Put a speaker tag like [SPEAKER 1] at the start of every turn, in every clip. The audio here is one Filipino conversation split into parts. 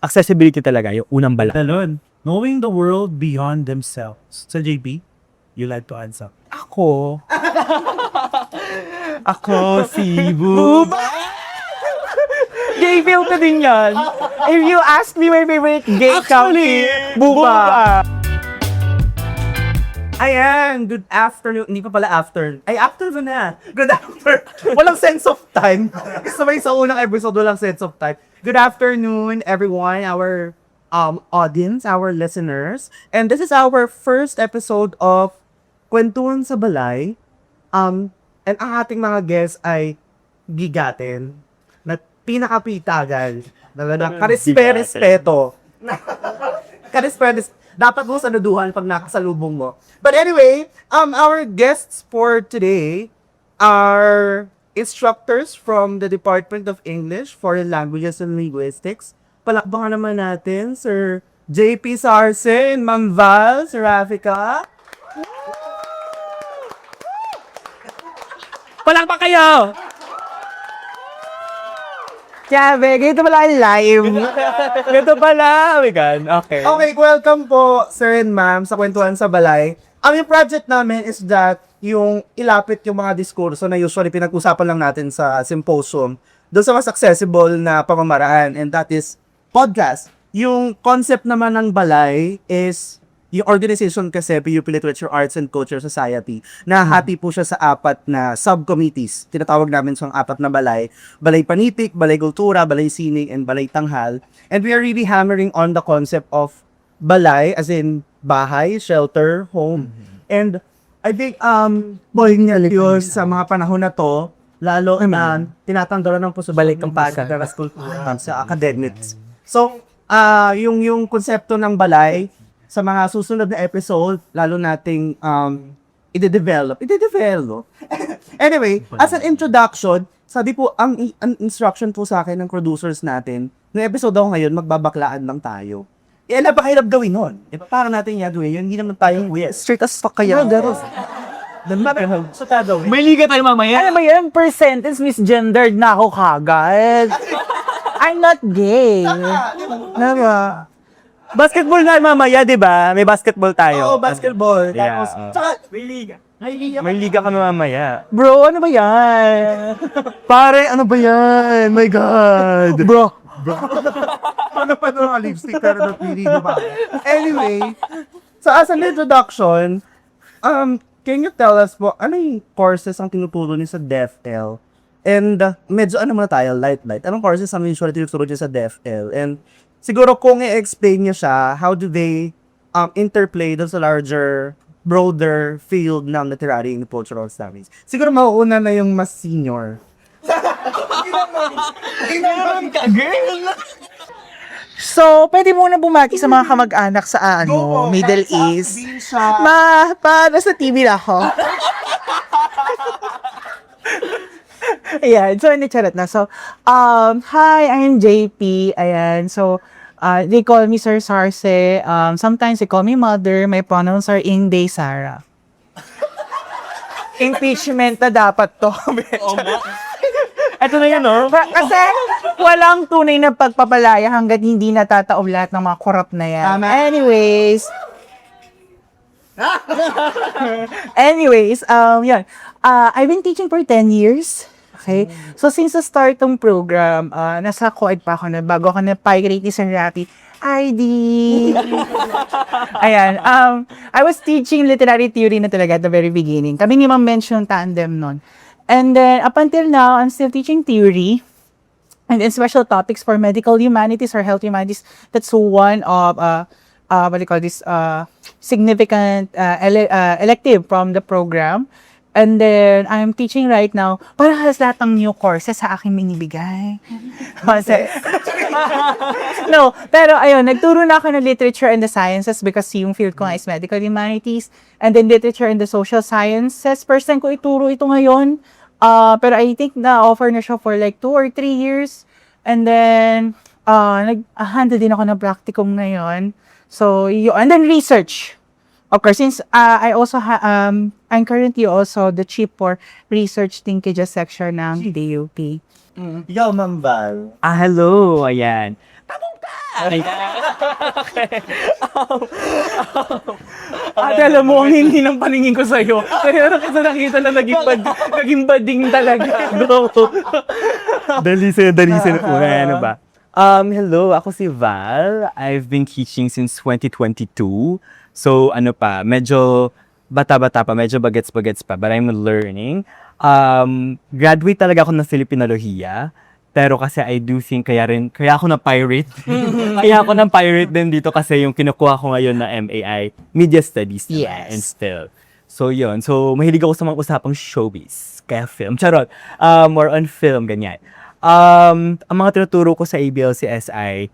[SPEAKER 1] accessibility talaga, yung unang bala.
[SPEAKER 2] Talon, knowing the world beyond themselves. So JP, you like to answer?
[SPEAKER 1] Ako? Ako, si Buba. Gay filter din yan. If you ask me my favorite gay country, Buba.
[SPEAKER 2] Ayan, good afternoon. Hindi pa pala after. Ay, afternoon na. Good afternoon. Walang sense of time. Sabay sa unang episode, walang sense of time. Good afternoon, everyone, our audience, our listeners. And this is our first episode of Kwentuhan sa Balay. And ang ating mga guests ay bigatin na pinakapitagal. Karespe-respeto. Dapat mo sanuduhan pag nakasalubong mo. But anyway, our guests for today are instructors from the Department of English, Foreign Languages and Linguistics. Palakpakan naman natin, Sir JP Sarcen, Ma'am Val, Sir Rafika.
[SPEAKER 1] Palakpak kayo!
[SPEAKER 3] Sabi, ganito pala ang live.
[SPEAKER 1] Ganito pala, Wigan. Okay.
[SPEAKER 2] Okay, welcome po, Sir and Ma'am, sa Kwentuhan sa Balay. Ang yung project namin is that yung ilapit yung mga diskurso na usually pinag-usapan lang natin sa symposium doon sa mas accessible na pamamaraan, and that is podcast. Yung concept naman ng Balay is yung organization kasi, PUP Literature, Arts and Culture Society, na hati po siya sa 4 na subcommittees. Tinatawag namin sa 4 na balay. Balay Panipik, Balay Kultura, Balay Sining, and Balay Tanghal. And we are really hammering on the concept of balay, as in bahay, shelter, home. And I think, yun, sa mga panahon na to, lalo na tinatanggalan ng possibility ng pagkakaras kultura sa academics. So, yung konsepto ng balay, sa mga susunod na episode, lalo nating i-develop. Anyway, as an introduction, sabi po, ang instruction po sa akin ng producers natin, ng episode ako ngayon, magbabaklaan lang tayo. Napakahirap gawin nun. Parang natin gagawin yun, hindi naman tayong yes.
[SPEAKER 3] Straight as fuck kaya.
[SPEAKER 1] May liga tayo mamaya.
[SPEAKER 3] Ano ba yan? Percentage misgendered na ako kagad. I'm not gay.
[SPEAKER 2] Diba?
[SPEAKER 1] Basketball na mamaya, di ba? May basketball tayo.
[SPEAKER 2] Oo, basketball.
[SPEAKER 1] Yeah.
[SPEAKER 2] Tapos, tsaka,
[SPEAKER 1] May liga kami mamaya.
[SPEAKER 3] Bro, ano ba yan?
[SPEAKER 2] pare, ano ba yan? My God.
[SPEAKER 3] Bro.
[SPEAKER 2] Ano pa doon ang lipstick pero napili mo ba? Anyway, so as an introduction, can you tell us po, ano yung courses ang tinuturo niyo sa DepEd? And medyo ano muna tayo, light. Anong courses ang usually tinuturo niyo sa DepEd? And siguro kung i-explain niyo siya, how do they interplay doon sa larger, broader field ng literary and cultural studies? Siguro mauuna na yung mas senior.
[SPEAKER 3] So, pwede muna bumati sa mga kamag-anak sa Middle East. Para sa TV na ako. Ayan, so hindi charot na. So, hi, I'm JP. Ayan, so, they call me Sir Sarce. Sometimes they call me Mother. My pronouns are Ingday Sarah. Impeachment na dapat to.
[SPEAKER 1] Ito na yun, no?
[SPEAKER 3] Kasi walang tunay na pagpapalaya hanggat hindi natataob lahat ng mga corrupt na yan.
[SPEAKER 2] Tama.
[SPEAKER 3] Anyways, yan. I've been teaching for 10 years. Okay? So, since the start ng program, nasa co-ed pa ako na bago ako na-pirate ni Sir Rapi, ID. Ayan. I was teaching literary theory na talaga at the very beginning. Kami ni Ma'am mention tandem nun. And then, up until now, I'm still teaching theory. And then, special topics for medical humanities or health humanities. That's one of, what do you call this, significant elective from the program. And then, I'm teaching right now, para halos lahat ng new courses sa aking minibigay. Kasi, no, pero ayun, nagturo na ako ng literature and the sciences because yung field ko nga is medical humanities. And then literature and the social sciences. First time ko ituro ito ngayon. Pero I think na-offer na siya for like 2 or 3 years. And then, nag-handle din ako ng practicum ngayon. So, and then research. Of course, since I also I'm currently also the chief for research linkage section ng DUP.
[SPEAKER 2] Ikaw, Ma'am Val.
[SPEAKER 1] Hello, ayan. Okay.
[SPEAKER 3] At alam mo, ang hindi ng paningin ko sa'yo. Kaya kita nakita na naging bading talaga. Go.
[SPEAKER 1] Dali sa ano ba? Hello, ako si Val. I've been teaching since 2022. So, ano pa, medyo bata-bata pa, medyo bagets-bagets pa, but I'm learning. Graduate talaga ako ng Filipinalohiya. Pero kasi I do think kaya ako na pirate. Kaya ako na pirate din dito kasi yung kinukuha ko ngayon na MAI, Media Studies naman,
[SPEAKER 3] Yes.
[SPEAKER 1] and still. So yun, so mahilig ako sa mga usapang showbiz, kaya film, charot, more on film, ganyan. Ang mga tinuturo ko sa ABL-CSI,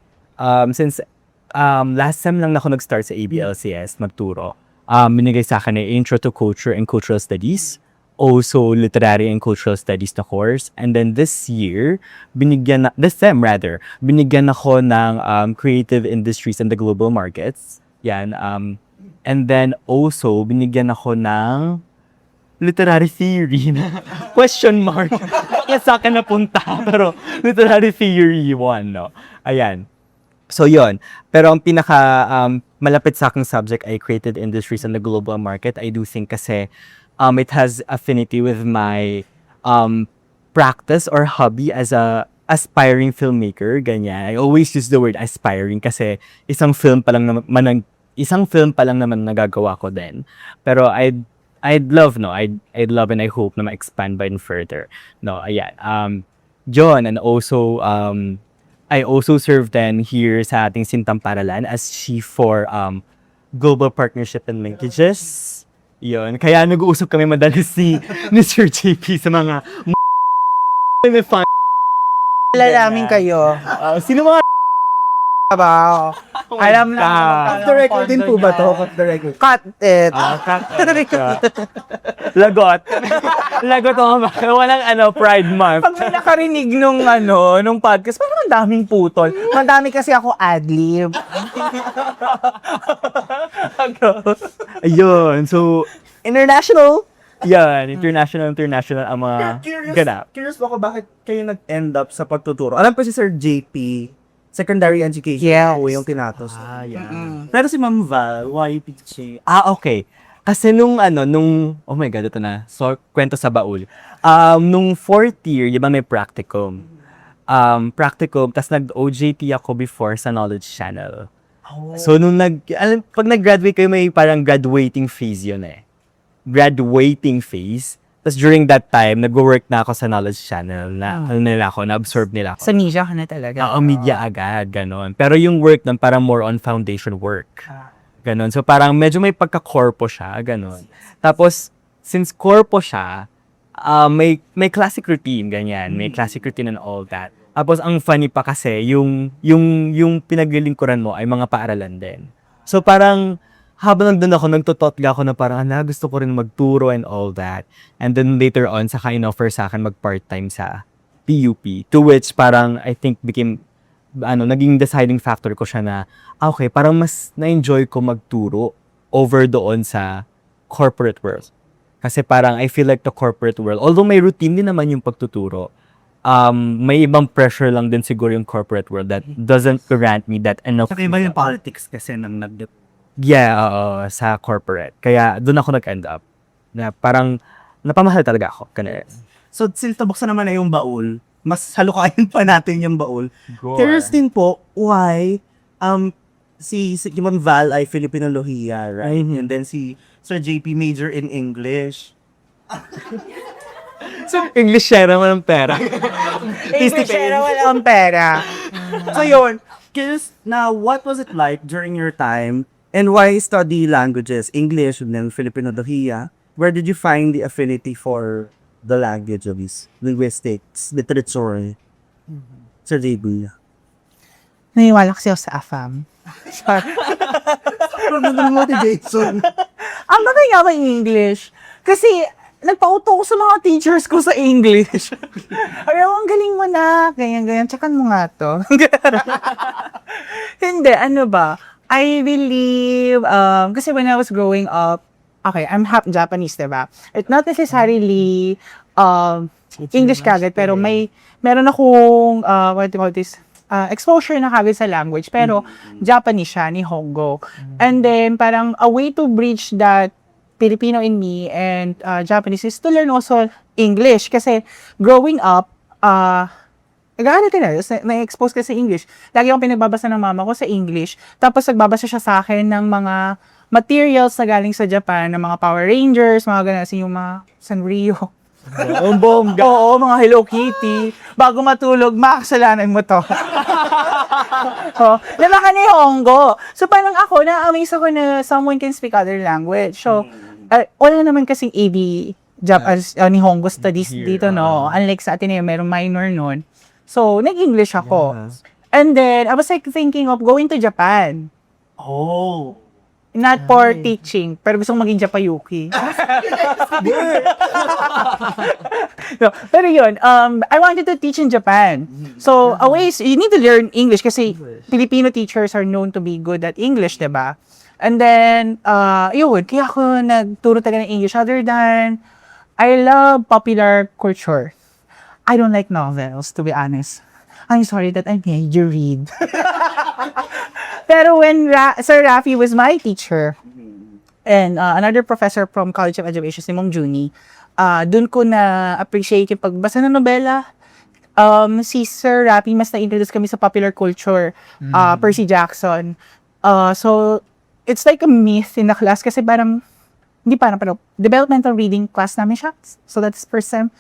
[SPEAKER 1] since last sem lang ako nag-start sa ABL-CS magturo, binigay sa akin ay Intro to Culture and Cultural Studies, also Literary and Cultural Studies na course. And then this sem binigyan ako ng Creative Industries and the Global Markets. Yan. And then also, binigyan ako ng Literary Theory na question mark. Bakit sa akin napunta? Pero Literary Theory 1, no? Ayan. So, yon. Pero ang pinaka malapit sa aking subject ay Creative Industries and the Global Market. I do think kasi it has affinity with my practice or hobby as a aspiring filmmaker, ganyan. I always use the word aspiring kasi isang film pa lang naman nagagawa ko din. Pero I'd love and I hope na ma-expand by further. No, ayan. John, and also I also served then here sa ating Sintang Paralan as chief for global partnership and linkages. Yun. Kaya nag-uusap kami madalas ni Sir JP sa mga may fun.
[SPEAKER 3] Alalamin kayo.
[SPEAKER 1] Sino mga
[SPEAKER 3] Ba? Alam na.
[SPEAKER 2] Off the record din po ba to? Off the record.
[SPEAKER 3] Cut it.
[SPEAKER 1] Lagot. Lagot ako ba? Walang pride month.
[SPEAKER 3] Pag may nakarinig nung podcast, parang ang daming putol. Madami kasi ako ad-lib.
[SPEAKER 1] Ayun. So, international ang mga ganap.
[SPEAKER 2] Curious po ako bakit kayo nag-end up sa pagtuturo. Alam po si Sir JP, secondary education
[SPEAKER 3] Yes.
[SPEAKER 2] po yung tinatos.
[SPEAKER 1] Yeah.
[SPEAKER 2] Pero si Ma'am Val, why teaching?
[SPEAKER 1] Okay. Kasi oh my God, ito na. So, kwento sa baul. Nung fourth year, di ba may practicum? Tas nag-OJT ako before sa Knowledge Channel. So, pag nag-graduate kayo, may parang graduating phase yun eh. Graduating phase. Tapos during that time, nag-work na ako sa Knowledge Channel na, na-absorb nila ako.
[SPEAKER 3] Sa media ka na talaga.
[SPEAKER 1] Media agad, ganon. Pero yung work nun, parang more on foundation work. Ganon. So, parang medyo may pagka-corpo siya, ganon. Tapos, since corpo siya, may classic routine, ganyan. May classic routine and all that. Tapos, ang funny pa kasi, yung pinaglilingkuran mo ay mga paaralan din. So, parang, habang nandun ako, nagtototga ako na parang, gusto ko rin magturo and all that. And then later on, saka in-offer sa akin mag-part-time sa PUP. To which parang, I think, naging deciding factor ko siya na, okay, parang mas na-enjoy ko magturo over doon sa corporate world. Kasi parang, I feel like the corporate world, although may routine din naman yung pagtuturo, may ibang pressure lang din siguro yung corporate world that doesn't grant me that enough.
[SPEAKER 2] Saka iba yung politics kasi ng
[SPEAKER 1] Yeah, sa corporate. Kaya doon ako nag-end up. Na parang napamahal talaga ako. Ganun.
[SPEAKER 2] So, since nabuksan naman na yung baul, mas halukayin pa natin yung baul.
[SPEAKER 1] Gore.
[SPEAKER 2] Curious din po, why si Ma'am Val ay Filipinalohiya, right? And then si Sir JP major in English.
[SPEAKER 1] So, English share naman ng pera.
[SPEAKER 3] English na walang pera.
[SPEAKER 2] So yun, curious na what was it like during your time and why study languages, English and then Filipinalohiya? Where did you find the affinity for the language of these linguistics, literature? Sir JB.
[SPEAKER 3] Naniwala kasi ako sa AFAM. Sorry.
[SPEAKER 2] Motivation.
[SPEAKER 3] Ang magaling ako ng English. Kasi, nagpauto ko sa mga teachers ko sa English. Ay, ang galing mo na. Ganyan. Tsakan mo nga to. Hindi, ano ba? I believe, kasi when I was growing up, okay, I'm half Japanese, diba? It's not necessarily English kagad, pero meron akong, what do you call this? exposure na kagad sa language, pero Japanese siya, Nihongo. And then, parang a way to bridge that Filipino in me and Japanese is to learn also English. Kasi growing up, na-expose kasi English. Lagi akong pinagbabasa ng mama ko sa English. Tapos nagbabasa siya sa akin ng mga materials na galing sa Japan, ng mga Power Rangers, mga ganun, kasi yung mga Sanrio.
[SPEAKER 1] Ang bongga.
[SPEAKER 3] Oo, mga Hello Kitty. Bago matulog, makasalanan mo to. Lama ka ni Hongo. So, parang ako, na-amaze ako na someone can speak other language. So, wala naman kasing AB ni Hongo studies
[SPEAKER 1] Here,
[SPEAKER 3] dito, no? Unlike sa atin, merong minor nun. So, nag-English ako. And then, I was like thinking of going to Japan.
[SPEAKER 1] Oh.
[SPEAKER 3] Not for teaching, pero gusto kong maging Japayuki. No, pero yun, I wanted to teach in Japan. So, always, you need to learn English kasi Filipino teachers are known to be good at English, diba? And then, yun, kaya ako nagturo talaga ng English other than I love popular culture. I don't like novels, to be honest. I'm sorry that I made you read. Pero when Sir Rafi was my teacher, and another professor from College of Education, si Mong Juni, dun ko na-appreciate yung pagbasa ng nobela. Si Sir Rafi, mas na-introduce kami sa popular culture, Percy Jackson. So, it's like a myth in the class kasi parang, hindi parang, pero developmental reading class namin siya. So, that's first time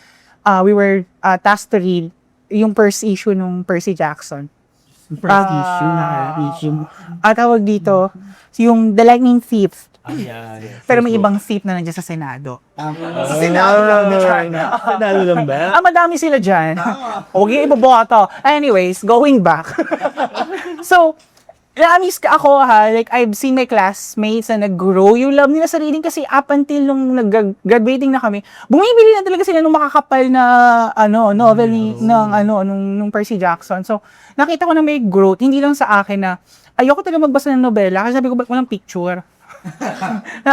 [SPEAKER 3] we were tasked to read yung first issue nung Percy Jackson. Tawag dito, yung The Lightning Thief. Pero may ibang thief na nandiyan sa Senado.
[SPEAKER 2] Sa Senado lang na
[SPEAKER 1] Senado lang ba?
[SPEAKER 3] Madami sila dyan. Huwag yung iboboto. Anyways, going back. So, na-amaze ka ako like I've seen my classmates na nag-grow yung love nila sa reading kasi up until nung nag-graduating na kami, bumibili na talaga sila nung makakapal na novel nung Percy Jackson. So, nakita ko na may growth, hindi lang sa akin na ayoko talaga magbasa ng nobela kasi sabi ko, ba't walang picture?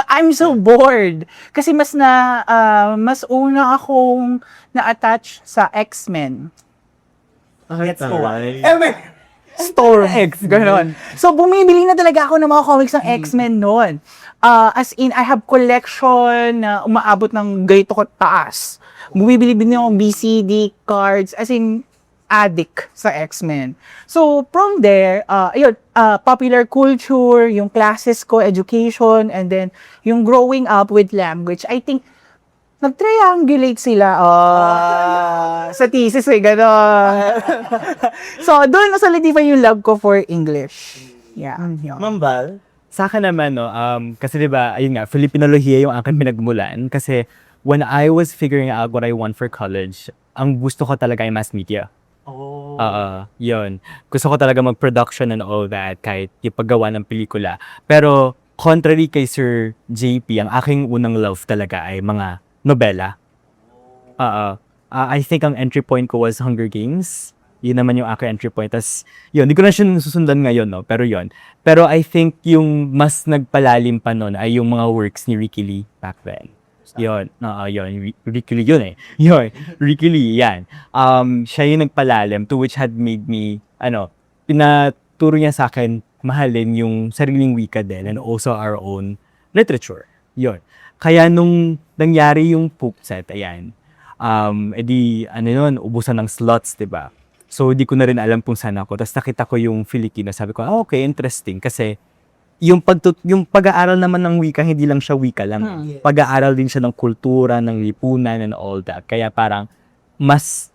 [SPEAKER 3] I'm so bored. Kasi mas una akong na-attach sa X-Men.
[SPEAKER 1] Let's go.
[SPEAKER 3] Storm. Ganon. So, bumibili na talaga ako ng mga comics ng X-Men noon. As in, I have collection na umaabot ng ganito ko taas. Bumibili din ako BCD cards. As in, addict sa X-Men. So, from there, popular culture, yung classes ko, education, and then yung growing up with language, I think, nag-triangulate sila sa thesis gano'n. So, doon nasolidify yung love ko for English. Yeah.
[SPEAKER 1] Mambal, sa akin naman, kasi diba, ayun nga, Filipinalohiya yung akin pinagmulan. Kasi when I was figuring out what I want for college, ang gusto ko talaga ay mass media. Yun. Gusto ko talaga mag-production and all that, kahit yung paggawa ng pelikula. Pero, contrary kay Sir JP, ang aking unang love talaga ay mga nobela. I think ang entry point ko was Hunger Games. Yun naman yung aking entry point. Tas, yun, di ko na siya susundan ngayon, no? Pero yun. Pero I think yung mas nagpalalim pa nun ay yung mga works ni Ricky Lee back then. Yun. Yun. Ricky Lee yun eh. Yun. Ricky Lee, yan. Siya yung nagpalalim to which had made me, pinaturo niya sa akin mahalin yung sariling wika din and also our own literature. Yun. Kaya nung nangyari yung Pukset, ayan, ubusan ng slots, diba? So, di ko na rin alam kung saan ako. Tapos nakita ko yung Filipino, sabi ko, okay, interesting. Kasi, yung pag-aaral naman ng wika, hindi lang siya wika lang. Pag-aaral din siya ng kultura, ng lipunan, and all that. Kaya parang, mas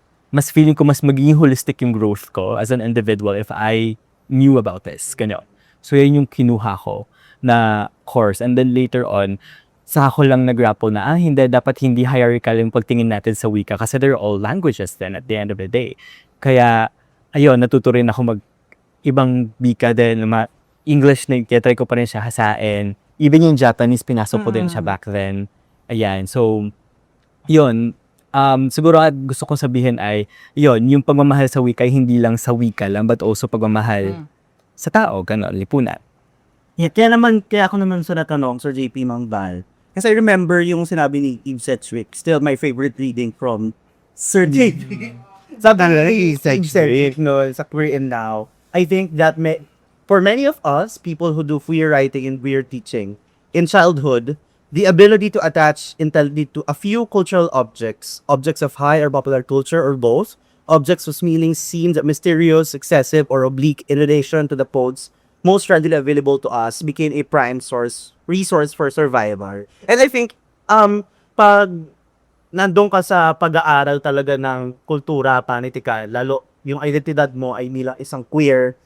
[SPEAKER 1] feeling ko mas magiging holistic yung growth ko as an individual if I knew about this. Ganyan. So, yan yung kinuha ko na course. And then later on, sa ako lang nag-grapple na, dapat hindi hierarchical yung pagtingin natin sa wika kasi they're all languages then at the end of the day. Kaya, ayun, natuto rin ako ibang wika din, English na try ko pa rin siya hasain. Even yung Japanese, pinasok ko din siya back then. Ayan, so, yun. Siguro gusto kong sabihin ay, yun, yung pagmamahal sa wika ay hindi lang sa wika lang, but also pagmamahal sa tao, gano'n, lipunan.
[SPEAKER 4] Yeah, kaya ako naman sa natanong, Sir JP Mangbal. Kasi I remember yung sinabi ni Eve Sedgwick, still my favorite reading from Sir JP. Sa sex no, sa queer and now, I think that for many of us, people who do queer writing and queer teaching, in childhood, the ability to attach intelligently to a few cultural objects, objects of high or popular culture or both, objects whose meanings seemed mysterious, excessive, or oblique in relation to the pods most readily available to us, became a prime resource for survival. And I think, pag nandun ka sa pag-aaral talaga ng kultura, panitika, lalo yung identidad mo ay bilang isang queer,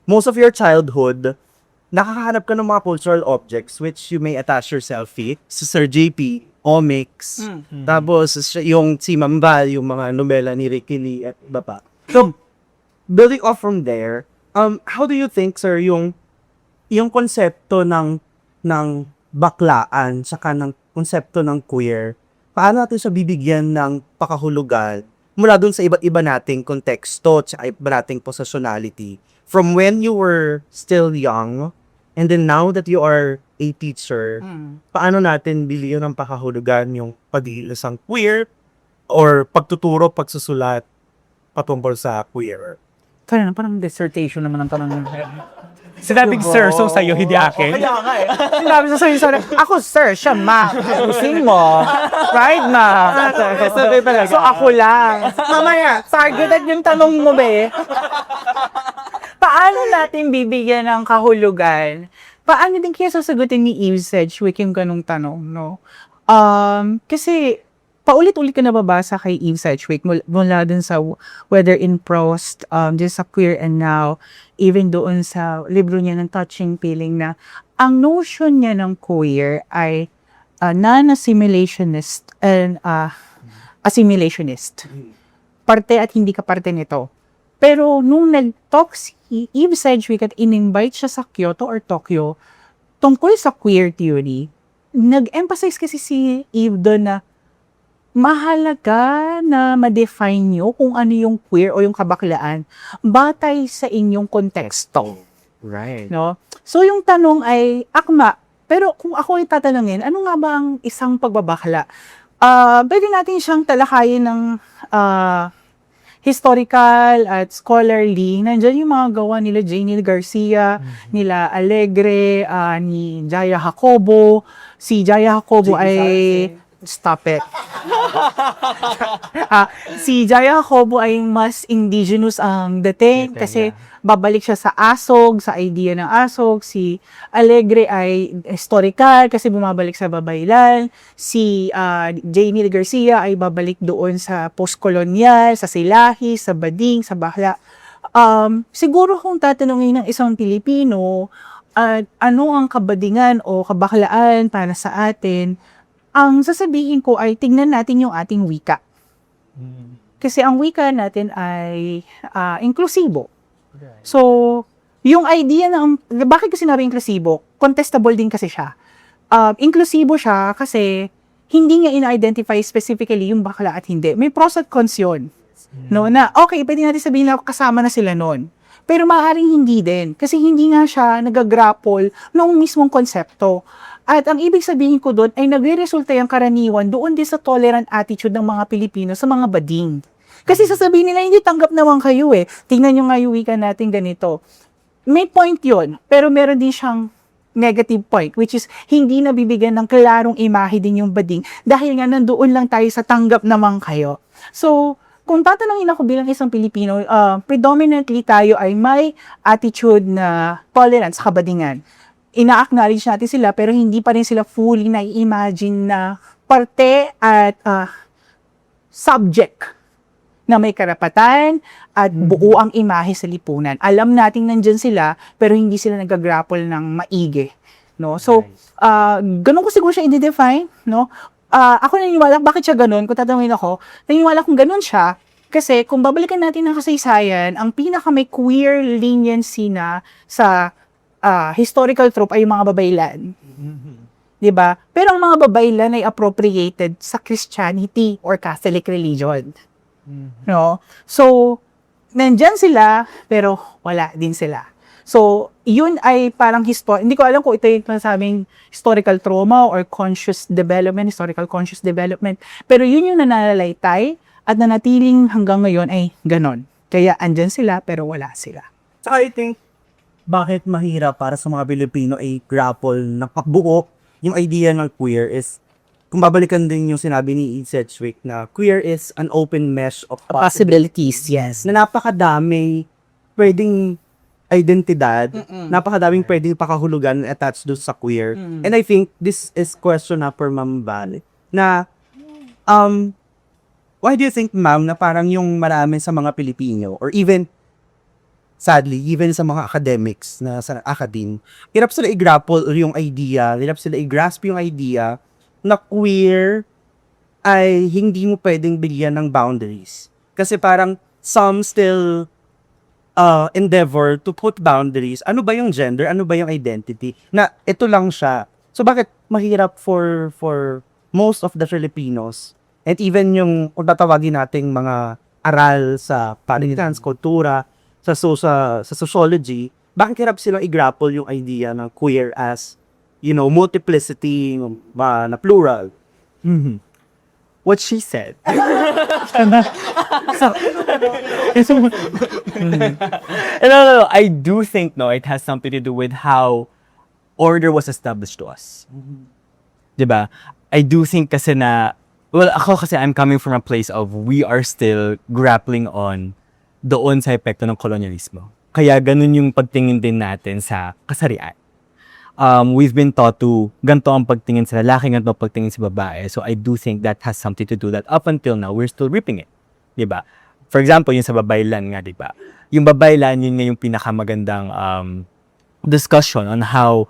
[SPEAKER 4] most of your childhood, nakakahanap ka ng mga cultural objects which you may attach yourself to. Si Sir JP, Omics, tapos yung si Mambal, yung mga nobela ni Ricky Lee at iba pa. So, building off from there, how do you think, sir, yung konsepto ng baklaan saka ng konsepto ng queer, paano natin siya bibigyan ng pakahulugan mula dun sa iba't iba nating konteksto at iba nating positionality from when you were still young and then now that you are a teacher, paano natin bigyan ng pakahulugan yung pag-iilasang queer or pagtuturo, pagsusulat patungkol sa queer?
[SPEAKER 3] Kaya na, parang dissertation naman ang tanong nyo. Sinabing sir, so sa'yo, hindi akin.
[SPEAKER 2] Kaya nga eh.
[SPEAKER 3] Sinabi sa sa'yo, sorry, ako sir, siya ma. Ayusin mo. Right, ma? So ako lang.
[SPEAKER 2] Mamaya,
[SPEAKER 3] Targeted yung tanong mo, be. Paano natin bibigyan ng kahulugan? Paano din kaya sasagutin ni Eve Sedgwick yung ganong tanong, no? Kasi, paulit-ulit ka nababasa kay Eve Sedgwick mula dun sa Whether in Proust, just sa Queer and Now, even doon sa libro niya ng Touching Feeling na ang notion niya ng queer ay non-assimilationist and assimilationist. Parte at hindi ka parte nito. Pero nung nag-talk si Eve Sedgwick at in-invite siya sa Kyoto or Tokyo tungkol sa queer theory, nag-emphasize kasi si Eve doon na mahalaga na ma-define nyo kung ano yung queer o yung kabaklaan batay sa inyong konteksto.
[SPEAKER 1] Right.
[SPEAKER 3] No? So yung tanong ay akma, pero kung ako ay tatanungin, ano nga ba ang isang pagbabakla? Pwede natin siyang talakayin ng historical at scholarly. Nandiyan yung mga gawa nila Janie Garcia, nila Alegre, ni Jaya Jacobo. Si Jaya Jacobo ay... Stop it. Si Jaya Jacobo ay mas indigenous ang dating kasi babalik siya sa asog, sa idea ng asog. Si Alegre ay historical kasi bumabalik sa babaylan. Si Janie Garcia ay babalik doon sa postkolonyal, sa Silahi, sa Bading, sa Bakla. Siguro kung tatanungin ng isang Pilipino, ano ang kabadingan o kabaklaan para sa atin, ang sasabihin ko ay tingnan natin yung ating wika. Kasi ang wika natin ay inklusibo. So, yung idea na, bakit ko sinabi inklusibo? Contestable din kasi siya. Inklusibo siya kasi hindi niya ina-identify specifically yung bakla at hindi. May pros at cons yun. No, na okay, pwede natin sabihin na kasama na sila nun. Pero maaaring hindi din. Kasi hindi nga siya nag-grapple noong mismong konsepto. At ang ibig sabihin ko doon ay nagre-resulta yung karaniwan doon din sa tolerant attitude ng mga Pilipino sa mga bading. Kasi sasabihin nila, hindi tanggap naman kayo eh. Tingnan nyo nga yung wika natin ganito. May point yon, pero meron din siyang negative point, which is hindi nabibigyan ng klarong imahe din yung bading dahil nga nandoon lang tayo sa tanggap naman kayo. So, kung tatanungin ako bilang isang Pilipino, predominantly tayo ay may attitude na tolerance sa kabadingan. Ina-acknowledge natin sila pero hindi pa rin sila fully na-imagine na parte at subject na may karapatan at buo ang imahe sa lipunan. Alam nating nandyan sila pero hindi sila nag-grapple ng maigi. No? So, ganun ko siguro siya i-define. No? Ako naniniwala, bakit siya ganun? Kung tatanungin ako, naniniwala kung ganun siya kasi kung babalikan natin ng kasaysayan, ang pinaka may queer leniency na sa historical trope ay yung mga babaylan. Diba? Pero ang mga babaylan ay appropriated sa Christianity or Catholic religion. No? So, nandyan sila, pero wala din sila. So, yun ay parang hindi ko alam kung ito yung masabing historical trauma or conscious development, historical conscious development. Pero yun yung nananalaytay at nanatiling hanggang ngayon ay ganon. Kaya andyan sila pero wala sila.
[SPEAKER 2] Saka I think, bakit mahirap para sa mga Pilipino ay grapple ng pagbuo yung idea ng queer is, kung babalikan din yung sinabi ni Eve Sedgwick na queer is an open mesh of
[SPEAKER 3] Possibilities, yes.
[SPEAKER 2] na napakadami pwedeng identidad, napakadaming pwedeng pakahulugan attached doon sa queer. And I think this is question na for Ma'am Val, na why do you think, ma'am, na parang yung marami sa mga Pilipino or even sadly, even sa mga academics na sa academe, hirap sila i-grapple yung idea, hirap sila i-grasp yung idea na queer ay hindi mo pwedeng bigyan ng boundaries. Kasi parang some still endeavor to put boundaries. Ano ba yung gender? Ano ba yung identity? Na ito lang siya. So bakit mahirap for most of the Filipinos and even yung kung tatawagin nating mga aral sa panitikan, sa kultura, sa sociology, bakit hirap silang i-grapple yung idea ng queer as, you know, multiplicity, na plural?
[SPEAKER 1] What she said. No. I do think, no, it has something to do with how order was established to us. Diba? I do think kasi na, well, ako kasi I'm coming from a place of we are still grappling on doon sa epekto ng kolonyalismo. Kaya ganun yung pagtingin din natin sa kasarian. We've been taught to ganito ang pagtingin sa lalaki, ganito ang pagtingin sa babae. So I do think that has something to do that up until now, we're still reaping it. Diba? For example, yung sa babaylan nga, diba? Yung babaylan, yun nga yung pinakamagandang discussion on how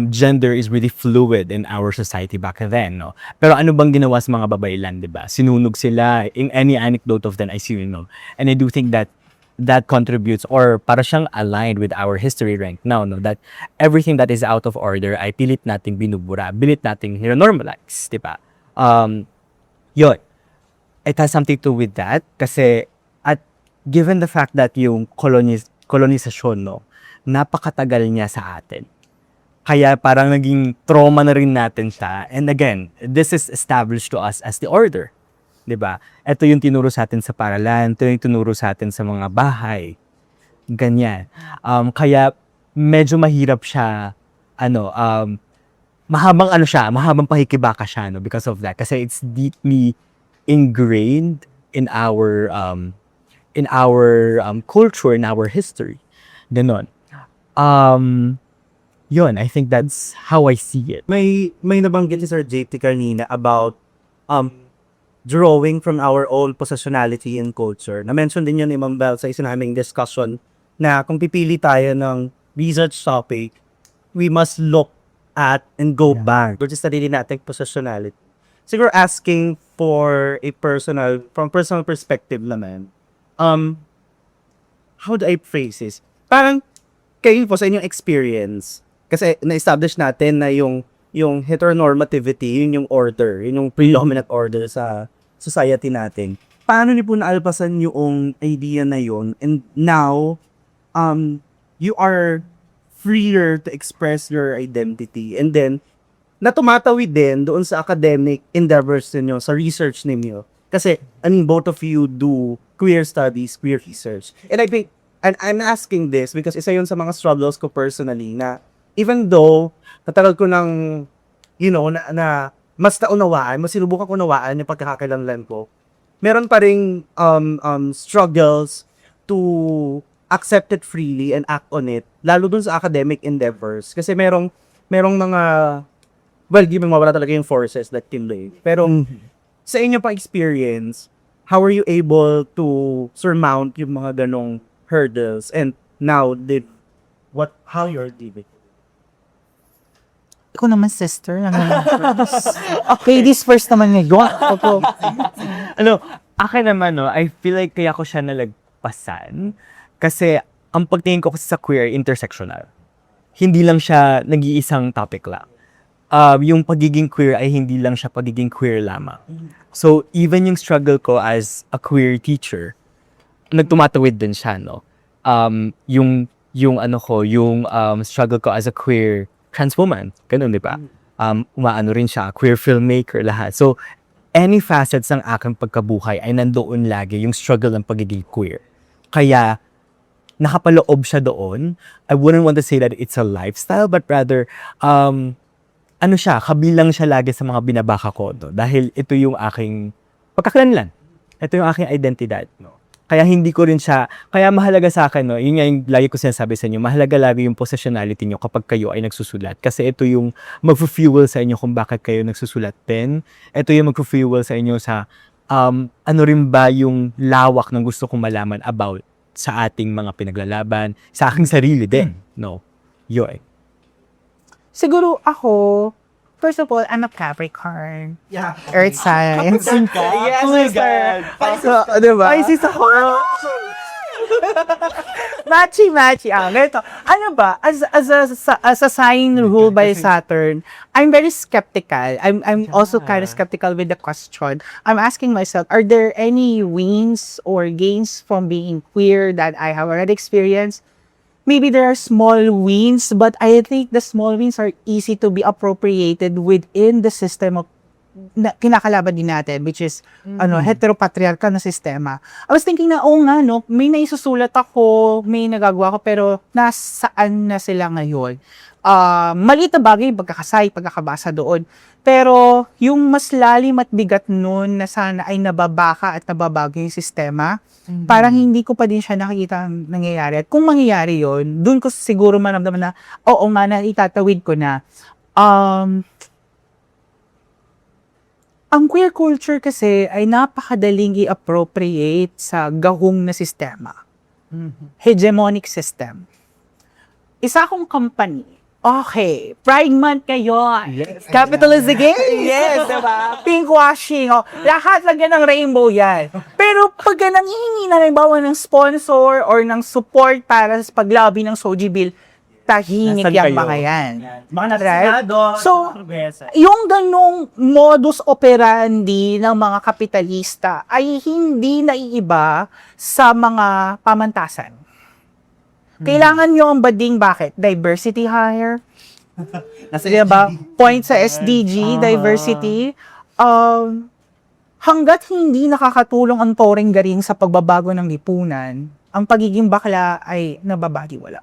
[SPEAKER 1] gender is really fluid in our society back then, no? Pero ano bang ginawa sa mga babaylan, diba? Sinunog sila. In any anecdote of them, I see, you know. And I do think that that contributes or para siyang aligned with our history right now, no? That everything that is out of order ay pilit nating binubura, pilit nating normalize, diba? Yun. It has something to do with that kasi at given the fact that yung kolonisasyon, no, napakatagal niya sa atin. Kaya parang naging trauma na rin natin siya. And again, this is established to us as the order. 'Di ba? Ito yung tinuro sa atin sa paaralan, ito yung tinuro sa atin sa mga bahay. Ganyan. Kaya medyo mahirap siya mahabang pakikibaka siya, no, because of that. Kasi it's deeply ingrained in our culture, in our history. Ganon. Yun, I think that's how I see it.
[SPEAKER 2] May nabanggit si Sir JT kanina about drawing from our own possessionality and culture. Na-mention din yun ni Ma'am Bel sa isa naming discussion na kung pipili tayo ng research topic, we must look at and go back to sarili nating possessionality. Siguro asking for a personal perspective naman, how do I phrase this? Parang kayo po sa inyong experience, kasi na-establish natin na yung heteronormativity, yun yung order, yun yung predominant order sa society natin. Paano niyo po naalpasan yung idea na yun? And now, you are freer to express your identity. And then, na tumatawid din doon sa academic endeavors ninyo, sa research ninyo. Kasi, both of you do queer studies, queer research. And I think, and I'm asking this because isa yun sa mga struggles ko personally na even though natagal ko ng, na mas naunawaan, mas sinubukan ko unawaan yung pagkakakilanlan ko, meron pa ring struggles to accept it freely and act on it, lalo dun sa academic endeavors. Kasi merong mga, well, given mawala talaga yung forces that can live. Pero sa inyo pang experience, how are you able to surmount yung mga ganong hurdles and now how you're living?
[SPEAKER 3] Ako naman, sister. Okay, this first naman ngayon.
[SPEAKER 1] Akin naman, no, I feel like kaya ko siya nalagpasan kasi ang pagtingin ko kasi sa queer intersectional. Hindi lang siya nag-iisang topic lang. Yung pagiging queer ay hindi lang siya pagiging queer lamang. So, even yung struggle ko as a queer teacher, nagtumatawid din siya, no? Yung struggle ko as a queer trans woman, ganun, di ba? Umaano rin siya, queer filmmaker, lahat. So, any facets ng aking pagkabuhay ay nandoon lagi yung struggle ng pagiging queer. Kaya, nakapaloob siya doon. I wouldn't want to say that it's a lifestyle, but rather, ano siya, kabilang siya lagi sa mga binabaka ko, no? Dahil ito yung aking pagkakalanlan. Ito yung aking identidad, no? Kaya hindi ko rin siya, kaya mahalaga sa akin, no? Yun nga yung lagi ko sinasabi sa inyo, mahalaga lagi yung positionality nyo kapag kayo ay nagsusulat. Kasi ito yung mag-fuel sa inyo kung bakit kayo nagsusulat din. Ito yung mag-fuel sa inyo sa, ano rin ba yung lawak ng gusto kong malaman about sa ating mga pinaglalaban, sa aking sarili din, no? Yun.
[SPEAKER 3] Siguro ako, first of all, I'm a Capricorn.
[SPEAKER 2] Yeah.
[SPEAKER 3] Earth sign.
[SPEAKER 2] Yes,
[SPEAKER 1] Oh my God.
[SPEAKER 2] So, diba?
[SPEAKER 3] Pisces ako. Matchy-matchy. Ganito. Ano ba? As a sign ruled by Saturn, I'm very skeptical. I'm also kind of skeptical with the question. I'm asking myself, are there any wins or gains from being queer that I have already experienced? Maybe there are small wins, but I think the small wins are easy to be appropriated within the system of na kinakalaban din natin, which is heteropatriarchal na sistema. I was thinking na, nga, no, may naisusulat ako, may nagagawa ko, pero nasaan na sila ngayon? Maliit na bagay, pagkakabasa doon. Pero yung mas lalim at bigat nun na sana ay nababaka at nababago yung sistema, parang hindi ko pa din siya nakikita nangyayari. At kung mangyayari yon, dun ko siguro maramdaman na, oo nga na, itatawid ko na. Ang queer culture kasi ay napakadaling i-appropriate sa gahong na sistema. Hegemonic system. Isa akong company. Okay, Pride Month ngayon.
[SPEAKER 1] Yes.
[SPEAKER 3] Capitalism again. Yes, diba? Pinkwashing. Oh, lahat lang yan ng rainbow yan. Pero pag nanghihingi na halimbawa ng sponsor or ng support para sa paglabi ng Soji Bill, tahimik
[SPEAKER 1] Nasaan
[SPEAKER 3] yung
[SPEAKER 1] kayo?
[SPEAKER 3] mga yan.
[SPEAKER 2] Mga
[SPEAKER 3] Right?
[SPEAKER 2] nasinado.
[SPEAKER 3] So, yung ganong modus operandi ng mga kapitalista ay hindi naiiba sa mga pamantasan. Kailangan nyo ang bading, bakit? Diversity hire.
[SPEAKER 2] Nasa
[SPEAKER 3] Diba? Point sa SDG, diversity. Hanggat hindi nakakatulong ang touring garing sa pagbabago ng lipunan, ang pagiging bakla ay nababaliwala.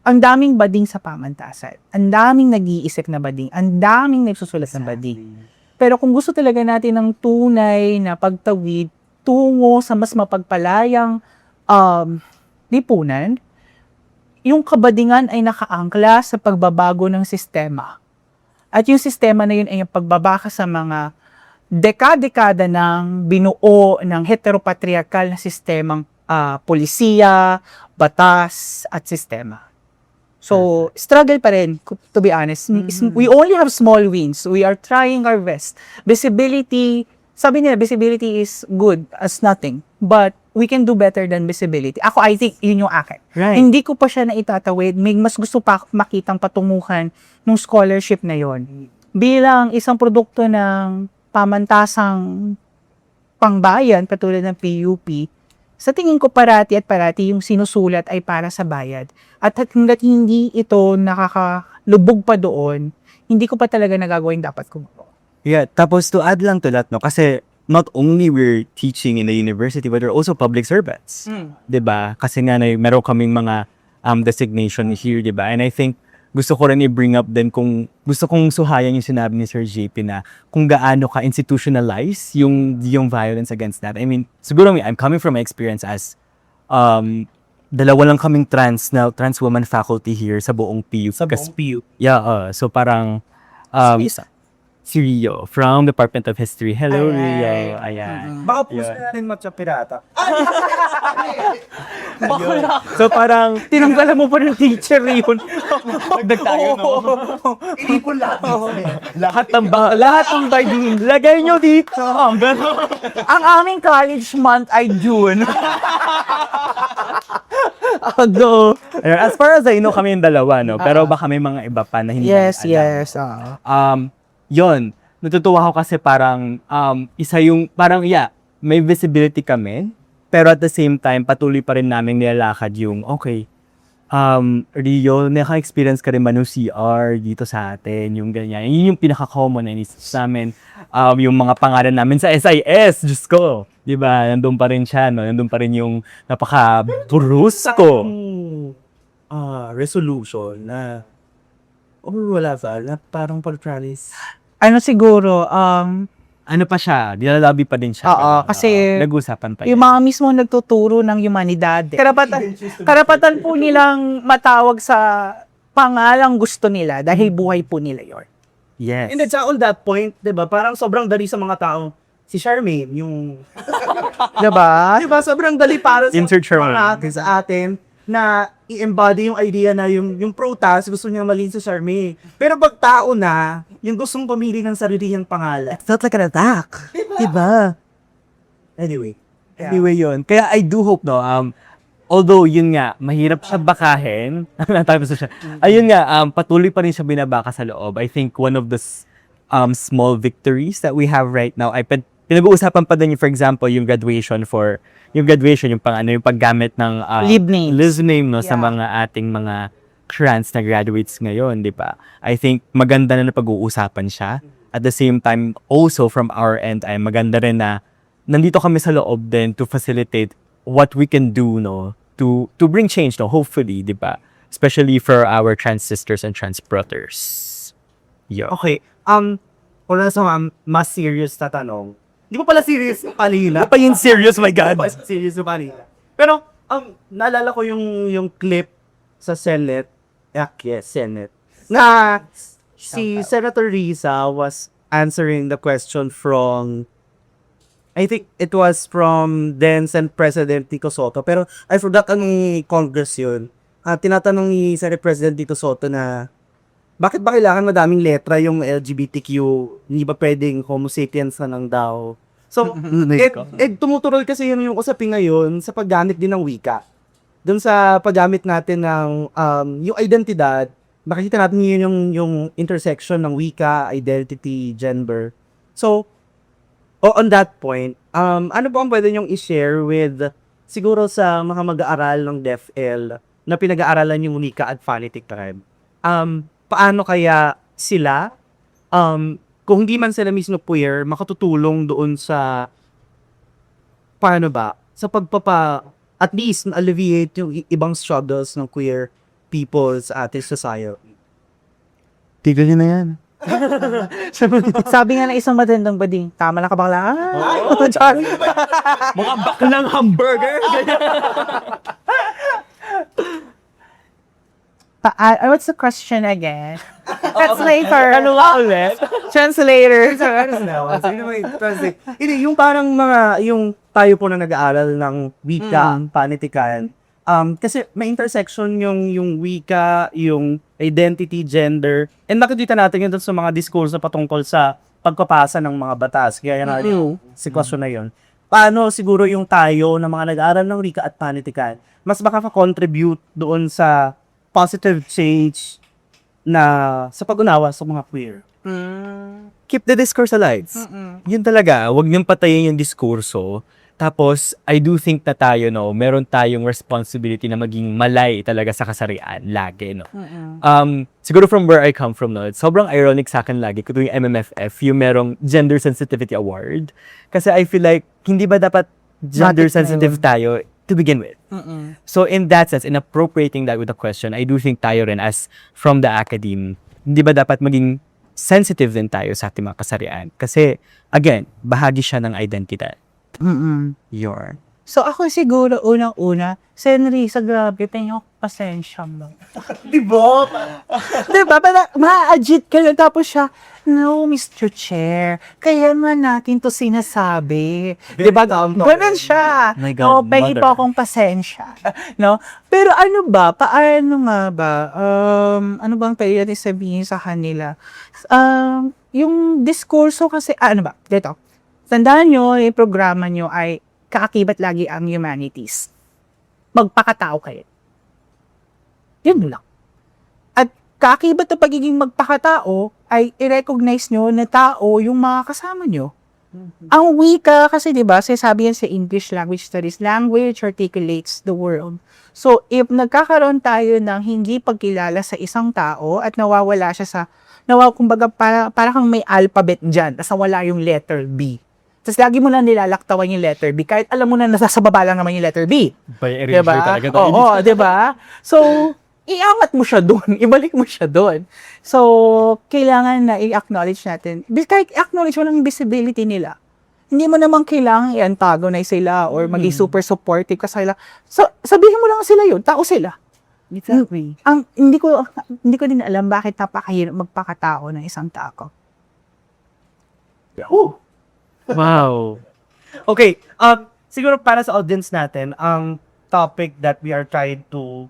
[SPEAKER 3] Ang daming bading sa pamantasan. Ang daming nag-iisip na bading. Ang daming nagsusulat ng bading. Pero kung gusto talaga natin ng tunay na pagtawid tungo sa mas mapagpalayang lipunan, yung kabadingan ay nakaangkla sa pagbabago ng sistema. At yung sistema na yun ay yung pagbabaka sa mga dekada-dekada ng binuo ng heteropatriarkal na sistemang polisiya, batas, at sistema. So, struggle pa rin, to be honest. We only have small wins. We are trying our best. Visibility, sabi nila, visibility is good as nothing. But we can do better than visibility. Ako, I think, yun yung akin.
[SPEAKER 1] Right.
[SPEAKER 3] Hindi ko pa siya naitatawid. May mas gusto pa makitang patunguhan ng scholarship na yon. Bilang isang produkto ng pamantasang pangbayan, katulad ng PUP, sa tingin ko parati yung sinusulat ay para sa bayad. At hanggat hindi ito nakakalubog pa doon, hindi ko pa talaga nagagawa yung dapat ko.
[SPEAKER 1] Yeah, tapos to add lang to that, no, kasi not only we're teaching in the university, but we're also public servants. 'Di ba? Kasi nga meron kaming mga designation here, 'di ba? And I think gusto ko rin i-bring up din kung gusto kong suhayan yung sinabi ni Sir JP na kung gaano ka institutionalize yung violence against that. I mean, siguro I'm coming from my experience as dalawa lang kaming trans woman faculty here sa buong PU.
[SPEAKER 2] Sa buong PU.
[SPEAKER 1] Yeah, so parang si Rio from Department of History. Hello, Rio. Ayan.
[SPEAKER 2] Baka puso
[SPEAKER 1] Yun.
[SPEAKER 2] na natin matcha pirata.
[SPEAKER 1] So parang
[SPEAKER 3] Tinanggalan mo pa ng teacher yun.
[SPEAKER 1] dagdag tayo, no?
[SPEAKER 2] Inipon lahat.
[SPEAKER 1] lahat ng bading, lagay nyo dito.
[SPEAKER 3] Ang aming college month ay June.
[SPEAKER 1] Although, as far as I know, kami yung dalawa, no? Pero baka may mga iba pa na hindi namin alam. Yon, natutuwa ako kasi parang isa yung parang may visibility kami, pero at the same time patuloy pa rin naming nilalakad yung okay, Rio, naka-experience ka rin ba ng CR dito sa atin, yung ganyan. Yun yung pinaka-common na inisip namin. Yung mga pangalan namin sa SIS, Diyos ko. Di ba? Nandun pa rin siya, no? Nandun pa rin yung napaka-brusko.
[SPEAKER 4] Resolution na wala ba? Na parang pag-promise.
[SPEAKER 3] Ano siguro,
[SPEAKER 1] Ano pa siya? Dinalabi pa din siya.
[SPEAKER 3] Oo, kasi
[SPEAKER 1] nag-usapan pa
[SPEAKER 3] yung
[SPEAKER 1] yan.
[SPEAKER 3] mga mismo nagtuturo ng humanidad. Karapatan po nilang matawag sa pangalang gusto nila dahil buhay po nila yon.
[SPEAKER 1] Yes.
[SPEAKER 4] And then on that point, 'di ba? Parang sobrang dali sa mga tao. Si Charmaine, yung
[SPEAKER 3] Diba?
[SPEAKER 4] 'di ba? Sobrang dali para sa
[SPEAKER 1] Insert Charmaine.
[SPEAKER 4] mga atin sa atin na i-embody yung idea na yung prutas gusto niya maging si Charmaine. Pero pag tao na, yung gustong pumili ng sarili niyang pangalan.
[SPEAKER 1] Felt like an attack. Diba?
[SPEAKER 4] Anyway.
[SPEAKER 1] Anyway yun. Kaya I do hope, no, although yun nga, mahirap siya bakahin. Natapos na siya. Ayun nga, patuloy pa rin siya binabaka sa loob. I think one of the small victories that we have right now, ay pinag-uusapan pa din yung, for example, yung graduation, yung paggamit ng
[SPEAKER 3] Lib names.
[SPEAKER 1] live name, no, sa
[SPEAKER 3] Yeah.
[SPEAKER 1] mga ating mga trans na graduates ngayon, di ba? I think maganda na pag-uusapan siya. At the same time, also from our end, ay maganda rin na nandito kami sa loob din to facilitate what we can do, no, to bring change, no, hopefully, di ba? Especially for our trans sisters and trans brothers. Yo.
[SPEAKER 4] Okay. Wala sa mas serious na tanong. Di ba pala serious yung kanina?
[SPEAKER 1] Pa yung serious, my God.
[SPEAKER 4] Mas serious yung kanina. Pero, naalala ko yung clip sa Senate. Yes, Senate. Na si Senator Risa was answering the question from, I think it was from then Senate President Tito Soto. Pero I forgot anong Congress yun. Tinatanong ni Senate President Tito Soto na, bakit ba kailangan madaming letra yung LGBTQ? Hindi ba pwedeng homo sapiens na lang daw? So, tumutural kasi yun yung usapin ngayon sa paggamit din ng wika. Doon sa paggamit natin ng yung identidad, makikita natin yun yung intersection ng wika, identity, gender. So, on that point, ano po ang pwede nyong i-share with siguro sa mga mag-aaral ng DepEd na pinag-aaralan yung wika at phonetic tribe? Paano kaya sila, kung hindi man sila mismo queer, makatutulong doon sa, paano ba, sa at least alleviate yung ibang struggles ng queer people sa ating society.
[SPEAKER 1] Tignan niyo na yan.
[SPEAKER 3] Sabi nga ng isang matandang bading, tama na ka bakla?
[SPEAKER 1] Mga baklang hamburger.
[SPEAKER 3] What's the question again? Translator.
[SPEAKER 1] Ano nga ulit?
[SPEAKER 3] Translator.
[SPEAKER 2] Hindi, yung parang yung tayo po na nag-aaral ng wika, panitikan, kasi may intersection yung wika, yung identity, gender, and nakikita natin yun dun sa mga diskurso patungkol sa pagpapasa ng mga batas. Kaya yan yung sitwasyon na yun. Paano siguro yung tayo na mga nag-aaral ng wika at panitikan, mas makaka-contribute doon sa positive change na sa pag-unawa sa mga queer.
[SPEAKER 1] Keep the discourse alive. Yun talaga, wag niyong patayin yung diskurso. Tapos, I do think na tayo, no, meron tayong responsibility na maging malay talaga sa kasarian, lagi, no. Siguro from where I come from, no, sobrang ironic sa akin lagi, kung yung MMFF, yung merong Gender Sensitivity Award. Kasi I feel like, hindi ba dapat gender sensitive tayo to begin with? So in that sense, in appropriating that with the question, I do think tayo rin as from the academe, hindi ba dapat maging sensitive din tayo sa ating mga kasarian? Kasi, again, bahagi siya ng identidad. Your.
[SPEAKER 3] So ako siguro unang-una, Senri, sa grabe, tingin ko pasensya mo.
[SPEAKER 2] Diba?
[SPEAKER 3] Diba? Ma-agit ka na, tapos siya, no, Mr. Chair, kaya nga natin to sinasabi. Diba? Ganun siya.
[SPEAKER 1] My God,
[SPEAKER 3] No, pengi
[SPEAKER 1] mother.
[SPEAKER 3] po akong pasensya. No? Pero ano ba? Paano nga ba? Ano bang pwede natin sabihin sa kanila? Yung diskurso kasi, ano ba? Dito. Tandaan nyo, yung programa nyo ay kaakibat lagi ang humanities. Magpakatao kayo. Yun lang. At kaakibat na pagiging magpakatao ay i-recognize nyo na tao yung mga kasama nyo. Ang wika, kasi di ba, sinasabi yan sa English language studies, language articulates the world. So, if nagkakaroon tayo ng hindi pagkilala sa isang tao at nawawala siya sa, kumbaga, para kang may alphabet dyan, tapos wala yung letter B. Tapos lagi mo na nilalaktawan yung letter B, kahit alam mo na nasa baba lang naman yung letter B.
[SPEAKER 1] By erasure
[SPEAKER 3] Diba?
[SPEAKER 1] talaga.
[SPEAKER 3] Oo, diba? So, iangat mo siya doon, ibalik mo siya doon. So, kailangan na i-acknowledge natin. Kahit i-acknowledge mo lang yung visibility nila. Hindi mo naman kailangan i-antagonize sila or maging super supportive ka sa sila. So, sabihin mo lang sila yun, tao sila.
[SPEAKER 1] Exactly.
[SPEAKER 3] Hindi ko din alam bakit napakahirap magpakatao ng isang tao.
[SPEAKER 1] Wow.
[SPEAKER 4] Okay, siguro para sa audience natin, ang topic that we are trying to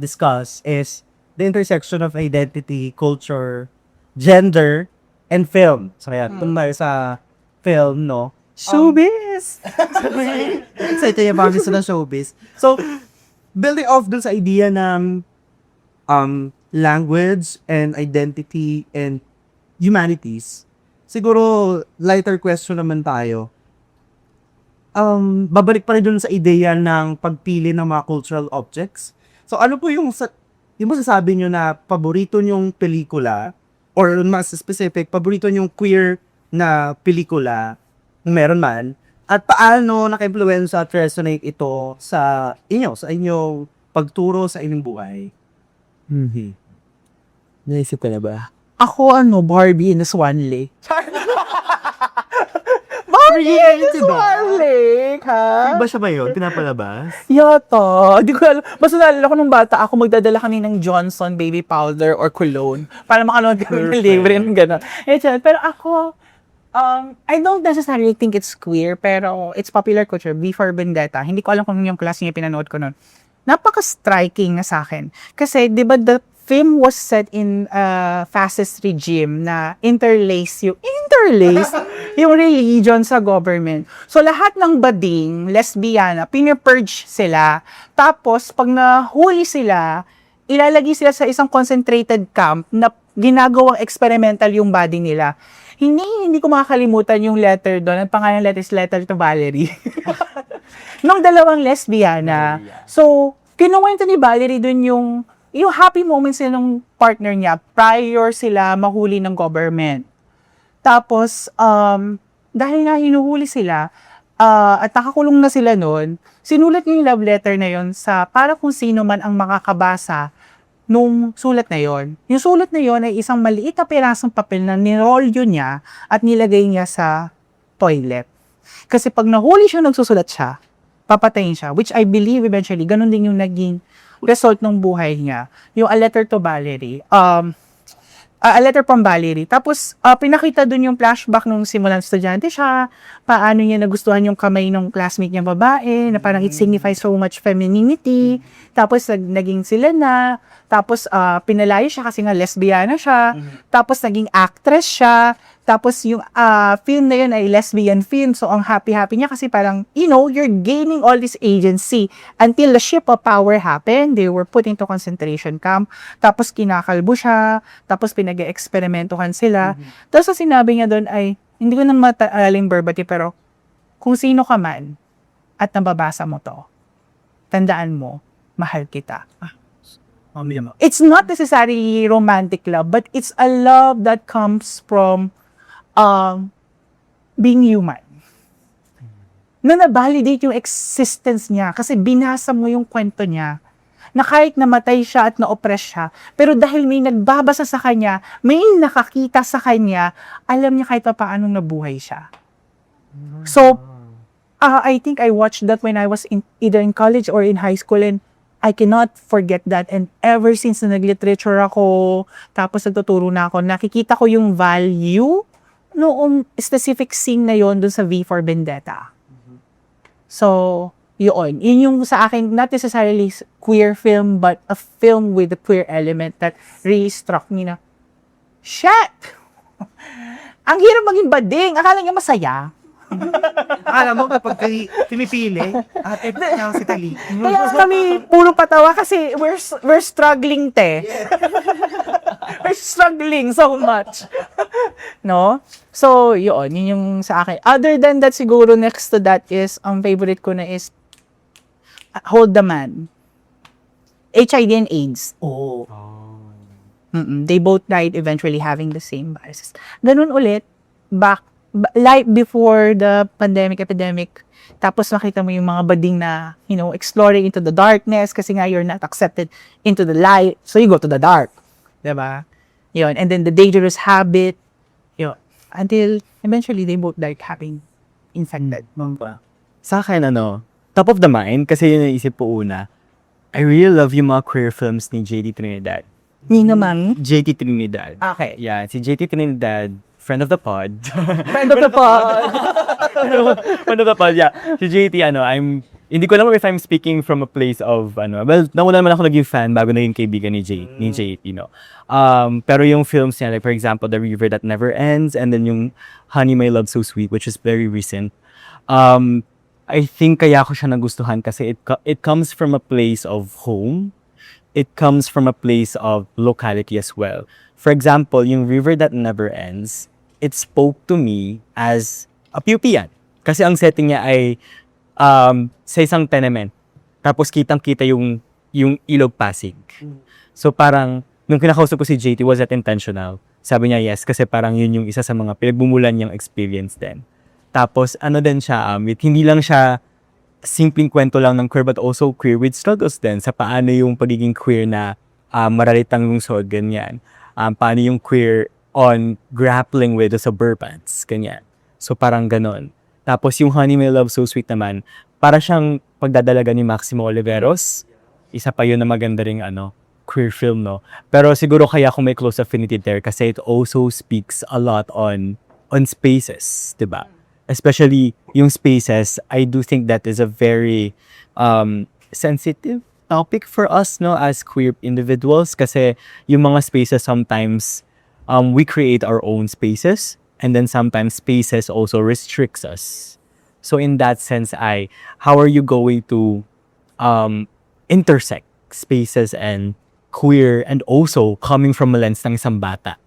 [SPEAKER 4] discuss is the intersection of identity, culture, gender, and film. So, kaya tung tayo sa film, no?
[SPEAKER 3] Showbiz!
[SPEAKER 2] Excited yung mga gusto ng showbiz. So, building off dun sa idea ng language and identity and humanities, siguro lighter question naman tayo. Babalik pa rin dun sa ideya ng pagpili ng mga cultural objects. So, ano po yung masasabi nyo na paborito nyong pelikula or mas specific, paborito nyong queer na pelikula kung meron man, at paano naka-influence at resonate ito sa inyong pagturo sa inyong buhay?
[SPEAKER 1] Naisip ka na ba?
[SPEAKER 3] Ako, Barbie in the Swan Lake. Barbie in the Swan Lake, ha?
[SPEAKER 1] Ba siya ba yun? Pinapalabas?
[SPEAKER 3] Yata. Di ko alam. Basta naalala ko nung bata ako, magdadala kami ng Johnson baby powder or cologne para makanood kami ng libre ng gano'n. Pero ako, I don't necessarily think it's queer, pero it's popular culture. V for Vendetta. Hindi ko alam kung yung class niya pinanood ko nun. Napaka-striking na sa akin. Kasi, di ba, the film was set in fascist regime na interlace yung religion sa government. So, lahat ng bading, lesbiana, pinipurge sila. Tapos, pag nahuli sila, ilalagay sila sa isang concentrated camp na ginagawang experimental yung body nila. Hindi ko makakalimutan yung letter doon. Ang pangalan letter is Letter to Valerie. Nung dalawang lesbiana. So, kinuwento ni Valerie doon yung happy moments nila ng partner niya prior sila mahuli ng government. Tapos, dahil nga hinuhuli sila, at nakakulong na sila noon, sinulat niya yung love letter na yon para kung sino man ang makakabasa nung sulat na yon. Yung sulat na yon ay isang maliit na pirasong papel na nirolyo niya at nilagay niya sa toilet. Kasi pag nahuli siya, nagsusulat siya, papatayin siya. Which I believe eventually, ganun din yung naging result ng buhay niya. Yung A Letter to Valerie. A Letter from Valerie. Tapos, pinakita dun yung flashback nung simulan estudyante siya, paano niya nagustuhan yung kamay ng classmate niyang babae, na parang it signifies so much femininity. Tapos, naging sila na. Tapos, pinalayo siya kasi nga lesbiana siya. Tapos, naging actress siya. Tapos, yung film na yun ay lesbian film. So, ang happy-happy niya kasi parang, you're gaining all this agency. Until the shift of power happened, they were put into concentration camp. Tapos, kinakalbo siya. Tapos, pinag-experimentohan sila. Tapos, ang sinabi niya doon ay, hindi ko na mataaling verbally, pero, kung sino ka man, at nababasa mo to, tandaan mo, mahal kita. It's not necessarily romantic love, but it's a love that comes from being human. Na na-validate yung existence niya kasi binasa mo yung kwento niya na kahit namatay siya at na-oppress siya, pero dahil may nagbabasa sa kanya, may nakakita sa kanya, alam niya kahit pa paanong nabuhay siya. So, I think I watched that when I was either in college or in high school, and I cannot forget that. And ever since na nag-literature ako, tapos nagtuturo na ako, nakikita ko yung value noong specific scene na yon dun sa V for Vendetta. So, yun yung sa akin, not necessarily queer film, but a film with a queer element that really struck me na, shit! Ang hirap maging bading. Akala niya masaya.
[SPEAKER 2] Alam mo, kapag pinipili, ito na si Tali.
[SPEAKER 3] Kaya kami puro patawa kasi we're struggling, te. are struggling so much. No? So, yun yung sa akin. Other than that, siguro next to that is, ang favorite ko na is Hold the Man. HIV and AIDS.
[SPEAKER 2] Oh.
[SPEAKER 3] They both died eventually having the same viruses. Ganun ulit, like before the epidemic, tapos makita mo yung mga bading na, exploring into the darkness kasi nga you're not accepted into the light, so you go to the dark. Diba? Yun. And then the Dangerous Habit, yun. Until eventually they both died having infected.
[SPEAKER 1] Sa akin, top of the mind, kasi yun yung isip po una, I really love yung mga queer films ni JT Trinidad.
[SPEAKER 3] Ni naman.
[SPEAKER 1] JT Trinidad.
[SPEAKER 3] Okay.
[SPEAKER 1] Yeah, si JT Trinidad, friend of the pod.
[SPEAKER 3] Friend of the pod.
[SPEAKER 1] Friend of the pod, yeah. Si JT, hindi ko alam if I'm speaking from a place of, well, nawala naman ako naging fan bago naging kaibigan ni JT, pero yung films niya, like for example, The River That Never Ends, and then yung Honey, My Love So Sweet, which is very recent. I think kaya ko siya nagustuhan kasi it comes from a place of home. It comes from a place of locality as well. For example, yung River That Never Ends, it spoke to me as a PUP yan. Kasi ang setting niya ay sa isang tenement. Tapos kitang-kita yung Ilog Pasig. So parang, nung kinakausap ko si JT, was that intentional? Sabi niya yes, kasi parang yun yung isa sa mga pinagbumulan niyang experience din. Tapos din siya, hindi lang siya simpleng kwento lang ng queer, but also queer with struggles din sa paano yung pagiging queer na maralitang lungsod, ganyan. Paano yung queer on grappling with the suburbans, ganyan. So parang ganon. Tapos yung Honey, My Love So Sweet naman, para siyang pagdadalaga ni Maximo Oliveros. Isa pa yun na maganda ring queer film, no? Pero siguro kaya ako may close affinity there kasi it also speaks a lot on spaces, diba? Especially yung spaces, I do think that is a very sensitive topic for us, no, as queer individuals, kasi yung mga spaces sometimes we create our own spaces, and then sometimes spaces also restricts us. So in that sense, how are you going to intersect spaces and queer, and also coming from a lens ng isang bata?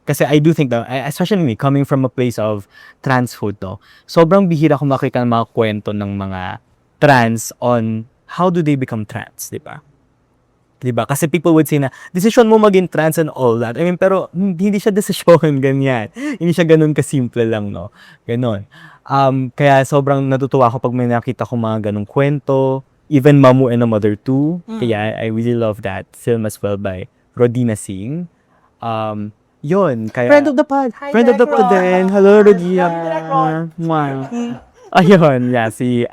[SPEAKER 1] Kasi I do think that, especially me, coming from a place of transfood, no, sobrang bihira ko makita ng mga kwento ng mga trans on how do they become trans, di ba? Di ba? Kasi people would say na, decision mo maging trans and all that. I mean, pero hindi siya decision, ganyan. Hindi siya ganun kasimple lang, no? Ganon. Kaya sobrang natutuwa ako pag may nakita ko mga ganung kwento. Even Mamu and a Mother Too. Kaya I really love that film as well by Rodina Singh. Yun, kaya...
[SPEAKER 3] Friend of the pod. Hi,
[SPEAKER 1] Friend of the pod din. Hello, Rodina. Ayun, yeah, si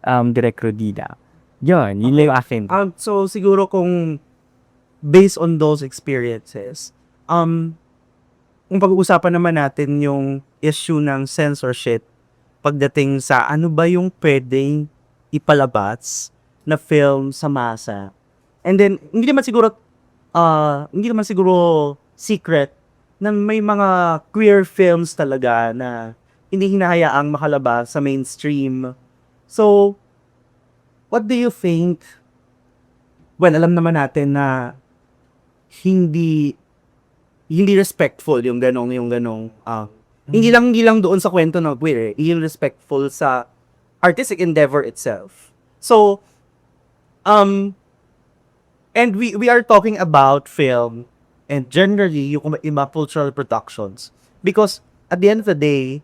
[SPEAKER 1] Direk Rodina. Yun lang yung akin.
[SPEAKER 2] So siguro kung based on those experiences, kung pag-uusapan naman natin yung issue ng censorship pagdating sa ano ba yung pwedeng ipalabas na film sa masa. And then hindi naman siguro secret na may mga queer films talaga na hindi hinahayaang makalabas sa mainstream. So, what do you think? Well, alam naman natin na hindi respectful yung ganong hindi lang doon sa kwento ng queer, hindi respectful sa artistic endeavor itself. So, and we are talking about film and generally yung iba cultural productions, because at the end of the day,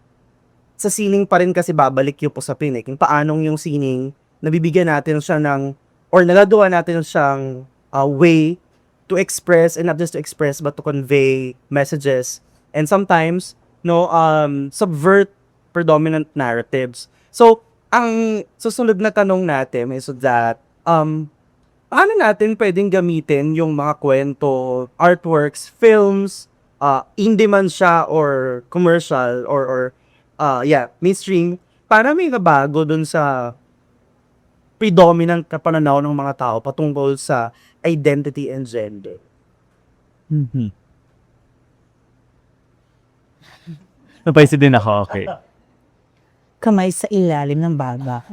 [SPEAKER 2] sa sining pa rin kasi babalik yung usapin kung paanong yung sining nabibigyan natin siya ng, or nagagawa natin siyang way to express, and not just to express but to convey messages, and sometimes subvert predominant narratives. So ang susunod na tanong natin is that paano natin pwedeng gamitin yung mga kwento, artworks, films, indie man siya or commercial or mainstream, para may nabago dun sa predominant na pananaw ng mga tao patungkol sa identity and gender.
[SPEAKER 1] Napaisip din ako, okay.
[SPEAKER 3] Kamay sa ilalim ng baga.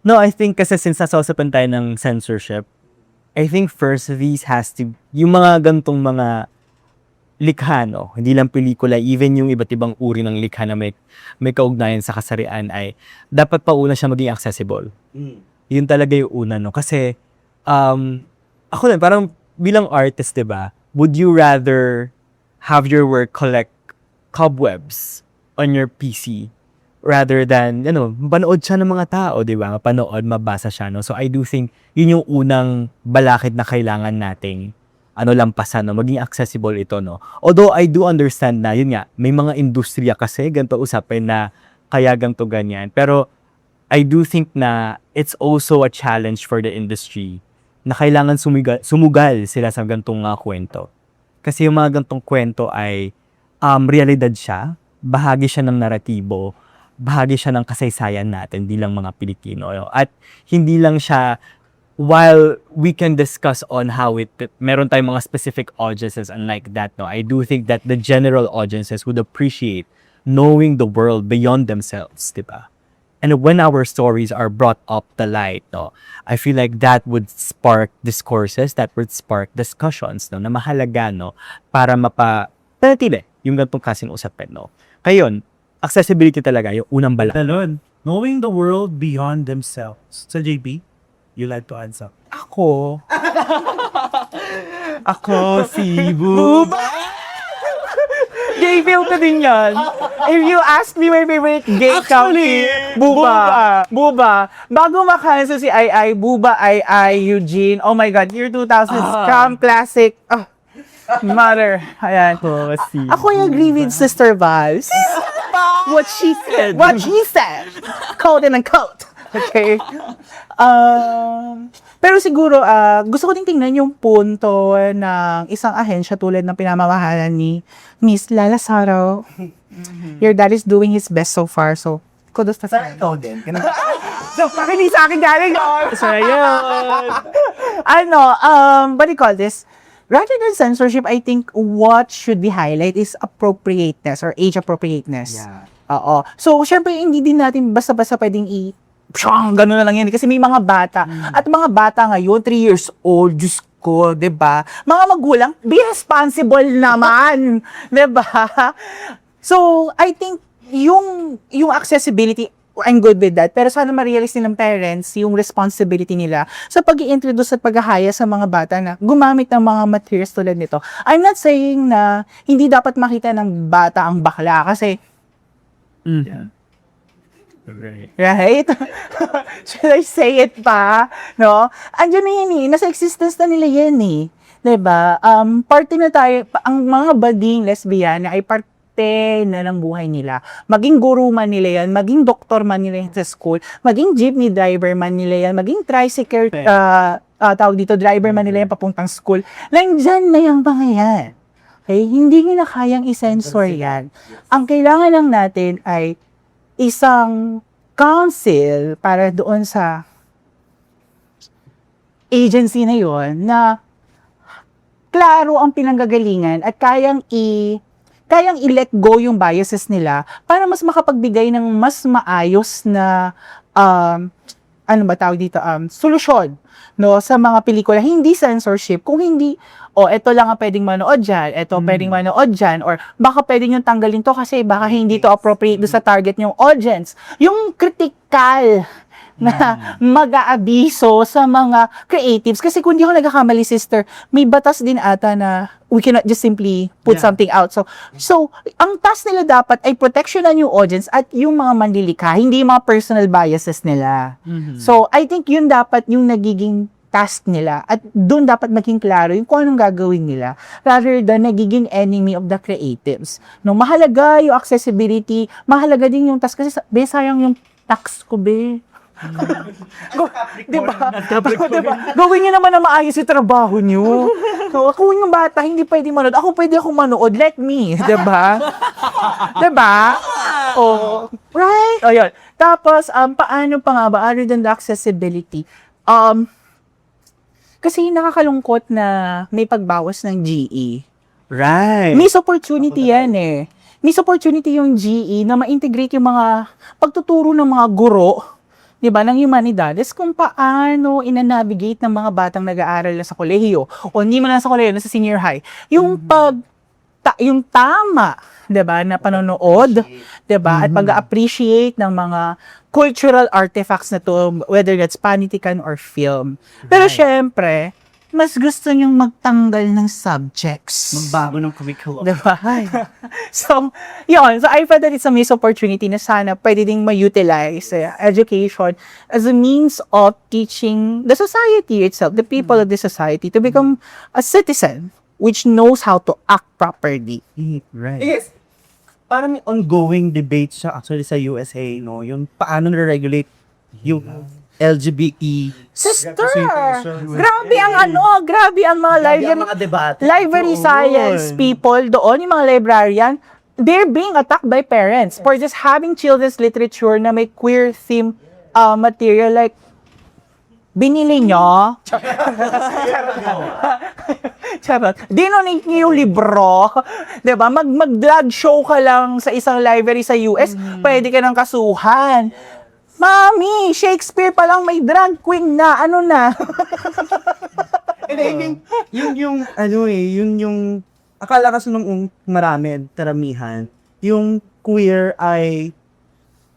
[SPEAKER 1] No, I think kasi since nasa usapan tayo ng censorship, I think first of these has to, yung mga gantong mga likha, no? Hindi lang pelikula, even yung iba't ibang uri ng likha na may kaugnayan sa kasarian ay dapat pa una siya maging accessible. Yun talaga yung una, no? Kasi, ako din, parang bilang artist, diba? Would you rather have your work collect cobwebs on your PC rather than, panood siya ng mga tao, diba? Mapanood, mabasa siya, no? So, I do think yun yung unang balakid na kailangan nating lampasan, no? Maging accessible ito, no? Although I do understand na, yun nga, may mga industriya kasi, ganito usapin na kaya ganito ganyan. Pero, I do think na it's also a challenge for the industry na kailangan sumugal sila sa gantong kwento. Kasi yung mga gantong kwento ay realidad siya, bahagi siya ng naratibo, bahagi siya ng kasaysayan natin bilang mga Pilipino. No? At hindi lang siya, while we can discuss on how meron tayong mga specific audiences and like that, no, I do think that the general audiences would appreciate knowing the world beyond themselves, diba? And when our stories are brought up to light, no, I feel like that would spark discourses, that would spark discussions, no, na mahalaga, no, para panatili yung gantong kasing usapin, no. Kayon, accessibility talaga yung unang bala.
[SPEAKER 5] Talon, knowing the world beyond themselves. Sa JB, you like to answer.
[SPEAKER 1] Ako si Buba.
[SPEAKER 3] Gay filter din yan. If you ask me my favorite gay country, Buba. Bago makahansa si Ai, Buba, Ai, Eugene. Oh my God, year 2000 scam classic. Mother. Ayan. Ako yung agree with Sister Vals. What she said. Quote and unquote. Okay. Pero siguro, gusto ko din tingnan yung punto ng isang ahensya tulad ng pinamamahalan ni Miss Lala Saraw. Your dad is doing his best so far, so kudos pa sa
[SPEAKER 2] Ikaw din.
[SPEAKER 3] So, pakinig sa akin galing yun. So, yun. What do you call this? Rather than censorship, I think what should be highlight is appropriateness or age appropriateness.
[SPEAKER 2] Yeah.
[SPEAKER 3] Oo. So, syempre, hindi din natin basta-basta pwedeng gano'n na lang yan. Kasi may mga bata. At mga bata ngayon, 3 years old, Diyos ko, 'di ba? Mga magulang, be responsible naman. 'Di ba? So, I think, yung accessibility, I'm good with that. Pero sana ma-realize ng parents yung responsibility nila sa pag-i-introduce at paghahaya sa mga bata na gumamit ng mga materials tulad nito. I'm not saying na hindi dapat makita ng bata ang bakla kasi right? Should I say it pa? No? Andiyan na yan eh. Nasa existence na nila yan eh. 'Di ba? Parte na tayo, ang mga bading lesbian ay parte na ng buhay nila. Maging guru man nila yan, maging doktor man nila yan sa school, maging jeepney driver man nila yan, maging tricycle, driver man nila yan papuntang school. Nandyan na yung mga yan. Okay? Hindi nila kayang i-censor yan. Ang kailangan lang natin ay isang council para doon sa agency na yon na klaro ang pinanggagalingan at kayang i-let go yung biases nila para mas makapagbigay ng mas maayos na solusyon, no, sa mga pelikula. Hindi censorship, kung hindi, eto lang ang pwedeng manood dyan, pwedeng manood dyan, or baka pwedeng yung tanggalin to kasi baka hindi to appropriate do sa target yung audience. Yung critical na mag-aabiso sa mga creatives. Kasi kung di ako nagkakamali, sister, may batas din ata na we cannot just simply put something out. So, ang task nila dapat ay protectionan yung audience at yung mga manlilikha, hindi yung mga personal biases nila. So, I think yun dapat yung nagiging task nila at doon dapat maging klaro yung kung anong gagawin nila rather than nagiging enemy of the creatives. No, mahalaga yung accessibility, mahalaga din yung task kasi sayang yung tax ko, be. Diba? Gawin niyo naman na maayos yung trabaho niyo. So, ako yung bata, hindi pwede manood. Ako pwede akong manood. Let me. Diba? Diba? Oh, right? O, yun. Tapos, paano pa nga ba? Other than the accessibility. Kasi nakakalungkot na may pagbawas ng GE.
[SPEAKER 1] Right.
[SPEAKER 3] Miss opportunity yan eh. Miss opportunity yung GE na ma-integrate yung mga pagtuturo ng mga guro di ba, ng humanidades kung paano ina-navigate ng mga batang nag-aaral na sa kolehiyo o hindi man lang sa kolehiyo, na sa senior high. Yung yung tama, 'di ba, na panonood, 'di ba, at pag-appreciate ng mga cultural artifacts na to, whether that's panitikan or film. Pero syempre, mas gusto niyong magtanggal ng subjects.
[SPEAKER 4] Magbago ng curriculum.
[SPEAKER 3] Diba? So, yun. So, I felt that it's a missed opportunity na sana pwede ding ma-utilize education as a means of teaching the society itself, the people of the society, to become a citizen which knows how to act properly.
[SPEAKER 4] Right. Yes. Parang may ongoing debate siya actually sa USA, no? Yung paano na-regulate yung LGBT.
[SPEAKER 3] Sister! Grabe ang mga
[SPEAKER 4] Mga debate.
[SPEAKER 3] library science people doon, yung mga librarian, they're being attacked by parents for just having children's literature na may queer theme material, like, binili nyo? Charot. Dinonate niyo yung libro. Diba? Mag-drag show ka lang sa isang library sa US, pwede ka ng kasuhan. Mami, Shakespeare pa lang may drag queen na. Ano na?
[SPEAKER 2] And I think, yung akala kasi nung karamihan, yung queer ay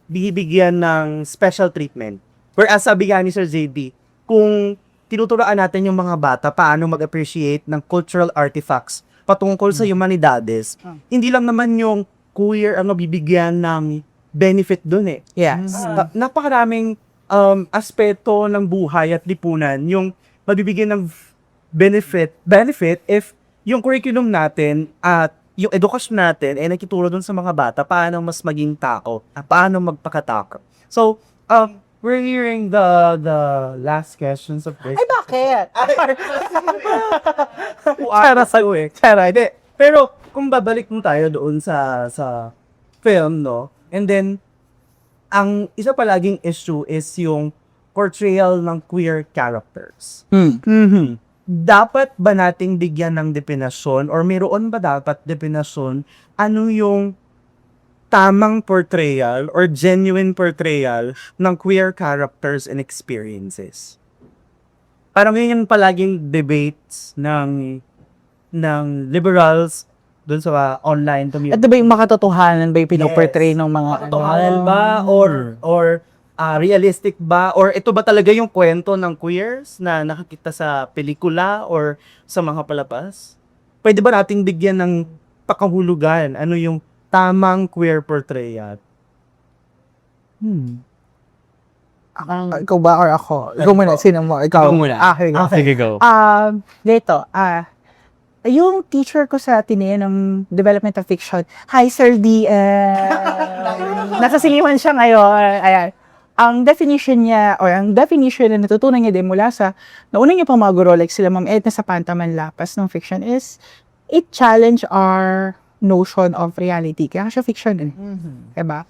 [SPEAKER 2] bibigyan ng special treatment. Whereas sabi nga ni Sir JB, kung tinuturuan natin yung mga bata paano mag-appreciate ng cultural artifacts patungkol sa humanidades, hindi lang naman yung queer ang mabibigyan ng benefit dun eh.
[SPEAKER 3] Yes.
[SPEAKER 2] Napakaraming aspeto ng buhay at lipunan yung mabibigyan ng benefit if yung curriculum natin at yung edukasyon natin ay nakituro dun sa mga bata paano mas maging tao, paano magpakatao. So, we're hearing the last questions of this.
[SPEAKER 3] Ay, bakit?
[SPEAKER 2] Chara, hindi. Pero, kung babalik mo tayo doon sa film, no? And then, ang isa palaging issue is yung portrayal ng queer characters. Dapat ba nating bigyan ng definasyon or mayroon ba dapat definasyon ano yung tamang portrayal or genuine portrayal ng queer characters and experiences? Parang yun yung palaging debates ng liberals dun sa online community.
[SPEAKER 3] Ito ba yung makatotohanan ba yung pinoportray ng mga
[SPEAKER 2] Katotohanan ba or realistic ba or ito ba talaga yung kwento ng queers na nakakita sa pelikula or sa mga palabas? Pwede ba nating bigyan ng pakahulugan ano yung tamang queer portrayal?
[SPEAKER 3] Ikaw ba or ako? Ikaw muna, sino mo? Ikaw muna.
[SPEAKER 1] Sige, go.
[SPEAKER 3] Dito, yung teacher ko sa Ateneo ng Development of Fiction, hi Sir DM. Nasa Siliman siya ngayon. Ayan. Ang definition niya, or ang definition na natutunan niya din mula sa, nauna niya pang mga guro, like sila Ma'am Edna sa Pantaman Lapas ng fiction is, it challenge our notion of reality. Kaya siya fiction eh. Diba?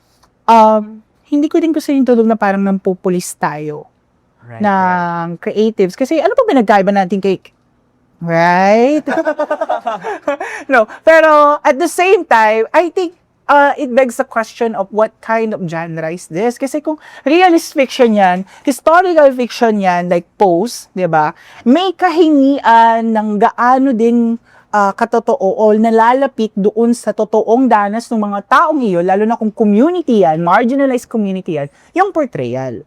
[SPEAKER 3] Hindi ko din gusto yung tulog na parang nampupulis tayo ng creatives. Kasi ano pa pinagkaiba natin kay... Right? No. Pero at the same time, I think it begs the question of what kind of genre is this? Kasi kung realist fiction yan, historical fiction yan, like Post, di ba? May kahingian ng gaano din katotoo o nalalapit doon sa totoong danas ng mga taong iyon, lalo na kung community yan, marginalized community yan, yung portrayal.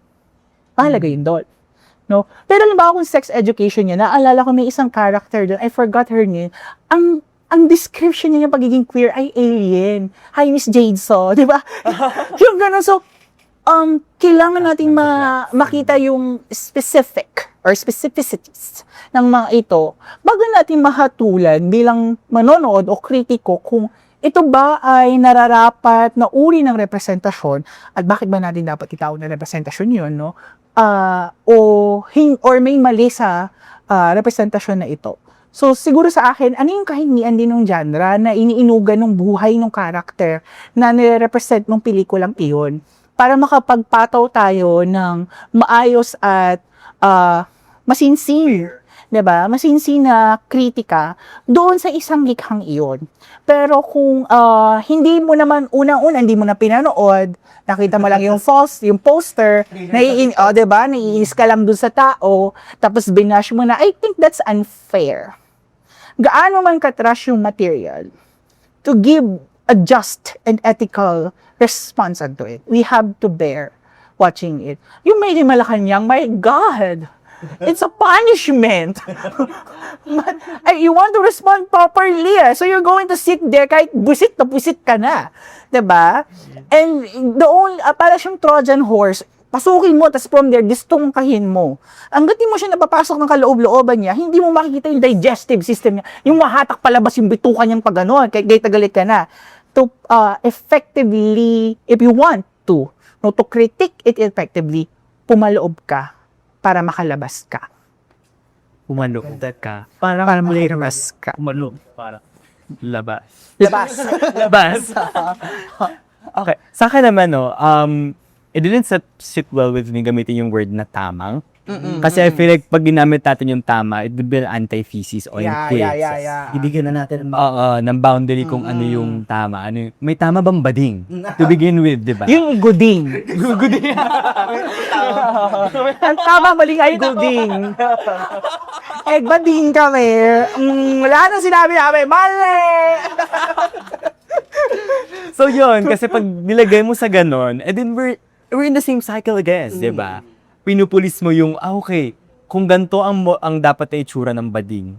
[SPEAKER 3] Mahalaga yun doon. No? Pero halimbawa kung sex education niya, naalala ko may isang character doon, I forgot her name, ang description niya yung pagiging queer ay alien. Hi, Miss Jade So, di ba? Yung gano'n. So, kailangan natin makita yung specific or specificities ng mga ito bago natin mahatulan bilang manonood o kritiko kung ito ba ay nararapat na uri ng representasyon at bakit ba natin dapat itawag na representasyon yun, no? Or may mali sa representasyon na ito. So, siguro sa akin, ano yung kahingian din ng genre na iniinugan ng buhay ng karakter na nire-represent ng pelikulang iyon para makapagpataw tayo ng maayos at masinsing 'Diba? Masinsi na kritika doon sa isang likhang iyon. Pero kung hindi mo naman unang-una, hindi mo na pinanood, nakita mo lang yung yung poster, diba? Naiinis ka lang doon sa tao, tapos binash mo na, I think that's unfair. Gaano man katrash yung material, to give a just and ethical response unto it, we have to bear watching it. Yung Made in Malacanang, my God! It's a punishment. But, you want to respond properly. So you're going to sit there kahit busit na busit ka na. 'Di ba? And para siyang Trojan horse, pasukin mo, tapos from there, distungkahin mo. Hanggat di mo siya napapasok ng kaloob-looban niya, hindi mo makikita yung digestive system niya. Yung mahatak palabas yung bitukan niyang pag gano'n, kahit galit ka na. To effectively, if you want to critique it effectively, pumaloob ka para makalabas ka.
[SPEAKER 1] Pumaloob ka.
[SPEAKER 3] Para makalabas ka.
[SPEAKER 1] Pumaloob. Para labas.
[SPEAKER 3] Labas.
[SPEAKER 1] Labas. Okay. Sa akin naman, no, it didn't sit well with me gamitin yung word na tamang. Kasi I feel like pag ginamit natin yung tama, it would be an antithesis o yung
[SPEAKER 4] Ibigyan na natin
[SPEAKER 1] ng boundary kung ano yung tama. May tama bang bading? To begin with, di ba?
[SPEAKER 3] Yung guding. Guding. Ang tama maling ay guding. Bading kami. Wala na sinabi namin. Mali!
[SPEAKER 1] So yun, kasi pag nilagay mo sa ganon, then we're in the same cycle again, di ba? Pinupulis mo yung, okay, kung ganito ang dapat na itsura ng bading,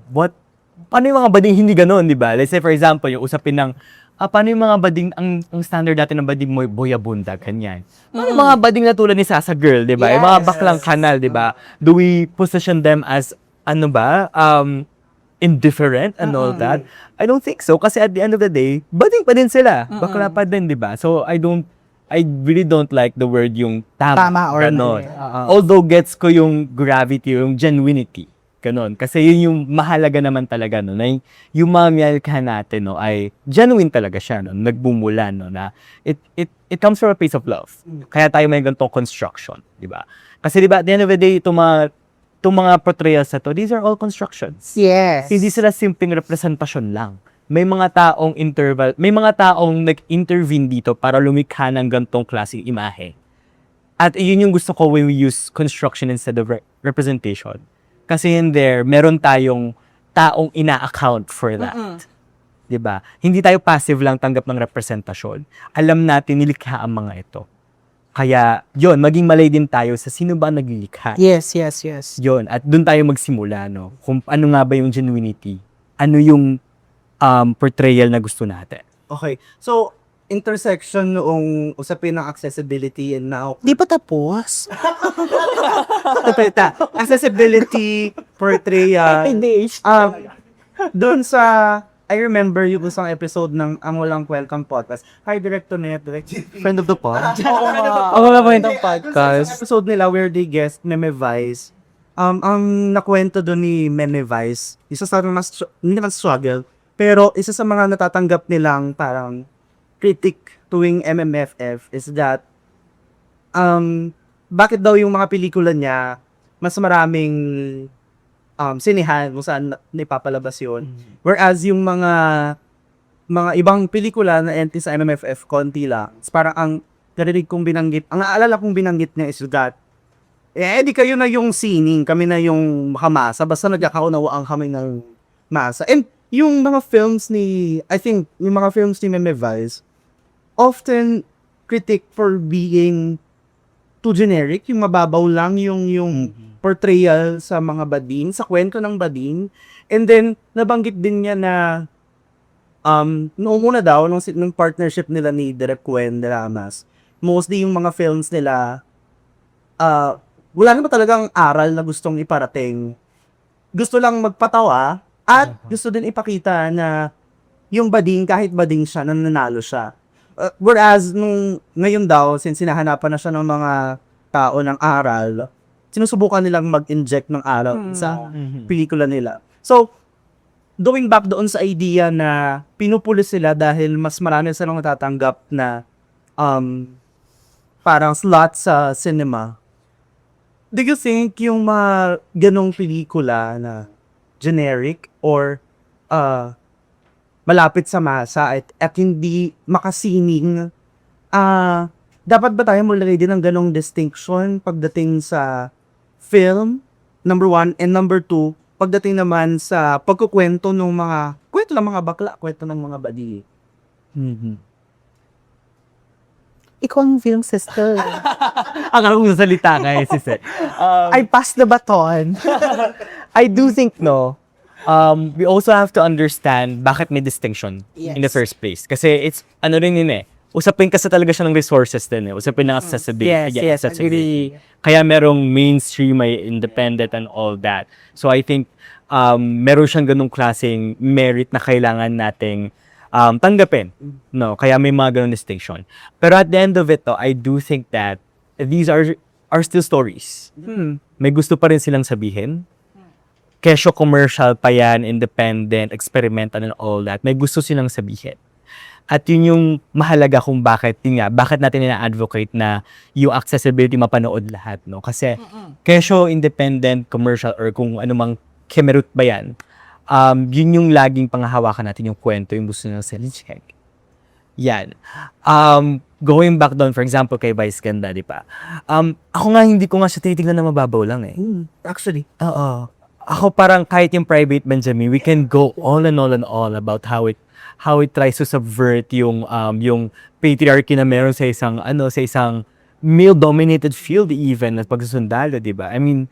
[SPEAKER 1] paano yung mga bading hindi ganon, di ba? Let's say, for example, yung usapin ng, paano yung mga bading, ang standard natin ng bading mo, boyabunda, ganyan. Paano yung mga bading na tulad ni Sasa Girl, di ba? Yung mga baklang kanal, di ba? Do we position them as, indifferent and all that? I don't think so, kasi at the end of the day, bading pa din sila. Bakla pa din, di ba? So, I really don't like the word yung tama
[SPEAKER 3] or
[SPEAKER 1] ganon.
[SPEAKER 3] mali.
[SPEAKER 1] Although gets ko yung gravity, yung genuinity. Ganon. Kasi yun yung mahalaga naman talaga, no, na yung mga ka natin, no, ay genuine talaga siya, no, nagbumula, no, na it comes from a place of love. Kaya tayo may ganitong construction, di ba? Kasi di ba, at the end of the day, itong mga portrayals na to, these are all constructions.
[SPEAKER 3] Yes.
[SPEAKER 1] Hindi sila simpleng representasyon lang. May mga taong nag-intervene dito para lumikha ng gantong klaseng imahe. At yun yung gusto ko when we use construction instead of representation. Kasi in there, meron tayong taong ina-account for that. Diba? Hindi tayo passive lang tanggap ng representasyon. Alam natin nilikha ang mga ito. Kaya, yun, maging malay din tayo sa sino ba naglilikha.
[SPEAKER 3] Yes.
[SPEAKER 1] Yun, at dun tayo magsimula, no? Kung ano nga ba yung genuinity. Ano yung portrayal na gusto natin.
[SPEAKER 2] Okay. So, intersection noong usapin ng accessibility and now
[SPEAKER 3] Di pa tapos?
[SPEAKER 2] accessibility, portrayal.
[SPEAKER 3] Hindi.
[SPEAKER 2] Doon sa I remember yung isang episode ng Ang Walang Welcome podcast. Hi, Director Net.
[SPEAKER 1] Friend of the pod?
[SPEAKER 3] Ako na po itong podcast.
[SPEAKER 2] Episode nila where they guest Meme Vice. Ang nakwento doon ni Meme Vice, isa sa hindi naman struggle, pero isa sa mga natatanggap nilang parang critic tuwing MMFF is that bakit daw yung mga pelikula niya mas maraming sinihan kung saan naipapalabas yun. Whereas yung mga ibang pelikula na entry sa MMFF, konti lang. Parang ang narinig kong binanggit, ang naalala kong binanggit niya is that, di kayo na yung sining, kami na yung makamasa, basta nagkakaunawaan kami ng masa. And yung mga films I think, yung mga films ni Meme Vice, often critic for being too generic, yung mababaw lang yung portrayal sa mga bading, sa kwento ng bading. And then, nabanggit din niya na noong una daw, nung partnership nila ni Direk Cuen de Lamas, mostly yung mga films nila, wala naman talagang aral na gustong iparating. Gusto lang magpatawa at gusto din ipakita na yung bading, kahit bading siya, nananalo siya. Whereas, ngayon daw, since sinahanapan na siya ng mga tao ng aral, sinusubukan nilang mag-inject ng aral sa pelikula nila. So, going back doon sa idea na pinupulis sila dahil mas marami silang natatanggap na parang slot sa cinema. Do you think yung mga ganong pelikula na
[SPEAKER 4] generic or malapit sa masa at hindi makasining, dapat ba tayo maglagay din ng ganong distinction pagdating sa film, number one, and number two, pagdating naman sa pagkukwento ng mga, kwento ng mga bakla, kwento ng mga badi.
[SPEAKER 3] Ikaw ang film sister.
[SPEAKER 1] Ang alam kong salita nga eh, sis.
[SPEAKER 3] I pass the baton.
[SPEAKER 1] I do think, no, we also have to understand bakit may distinction in the first place. Kasi it's, ano rin yun eh, usapin kasi talaga siya ng resources din eh. Usapin ng accessibility.
[SPEAKER 3] Yes,
[SPEAKER 1] accessibility. Kaya merong mainstream, may independent and all that. So I think, meron siyang ganung klaseng merit na kailangan nating tanggapin. No, kaya may mga ganung distinction. Pero at the end of it, though, I do think that these are still stories. May gusto pa rin silang sabihin. Kesyo commercial pa yan, independent, experimental and all that. May gusto silang sabihin. At yun yung mahalaga kung bakit natin ina-advocate na yung accessibility mapanood lahat, no? Kasi kesyo independent, commercial, or kung anumang kemerut ba yan, yun yung laging panghahawakan natin yung kwento, yung gusto nila check. Yan. Going back doon, for example, kay Vice Ganda, di ba? Ako nga, hindi ko nga siya tinitignan na mababaw lang eh.
[SPEAKER 4] Actually.
[SPEAKER 1] Oo. Ako parang kahit yung Private Benjamin, we can go all and all about how it tries to subvert yung patriarchy na meron sa isang male-dominated field even at pagsusundalo, di ba? I mean,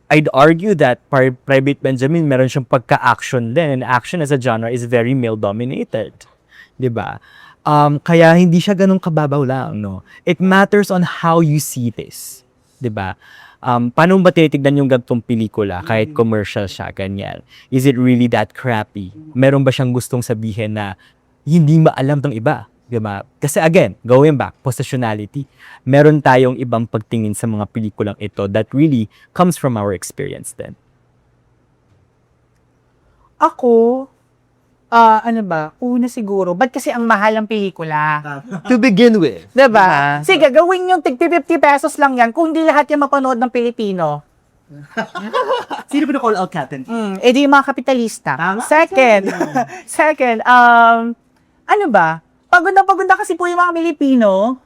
[SPEAKER 1] I'd argue that Private Benjamin meron siyang pagka-action din, and action as a genre is very male-dominated, di ba? Kaya hindi siya ganun kababaw lang, no? It matters on how you see this, di ba? Paano ba tinitignan yung gantong pelikula kahit commercial siya, ganyan? Is it really that crappy? Meron ba siyang gustong sabihin na hindi maalam ng iba? Diba? Kasi again, going back, positionality, meron tayong ibang pagtingin sa mga pelikulang ito that really comes from our experience then.
[SPEAKER 3] Ako, una siguro, ba't kasi ang mahal ang pelikula?
[SPEAKER 1] To begin with.
[SPEAKER 3] Diba? Sige, gawin yung tig 50 pesos lang yan kung di lahat yan mapanood ng Pilipino.
[SPEAKER 4] Sino ba na-call out natin?
[SPEAKER 3] Di yung mga kapitalista. Second, pagod na kasi po yung mga Pilipino.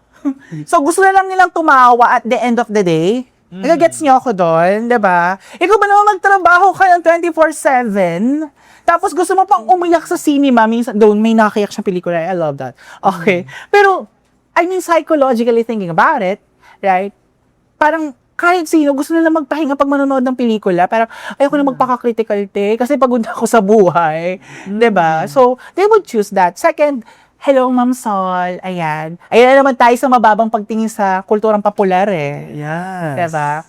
[SPEAKER 3] So, gusto na lang nilang tumawa at the end of the day. Nagagets niyo ako doon, diba? Ikaw ba naman magtrabaho ka ng 24/7? Tapos gusto mo pang umiyak sa cinema, minsan doon may nakayak siyang pelikula. I love that. Okay. Pero, I mean, psychologically thinking about it, right? Parang, kahit sino, gusto nila magpahinga pag manonood ng pelikula. Parang, ayoko na magpaka-critical kasi pagod na ako sa buhay. Diba? So, they would choose that. Second, hello, Ma'am Sol. Ayan. Ayan na naman tayo sa mababang pagtingin sa kulturang popular eh.
[SPEAKER 4] Yes.
[SPEAKER 3] Diba?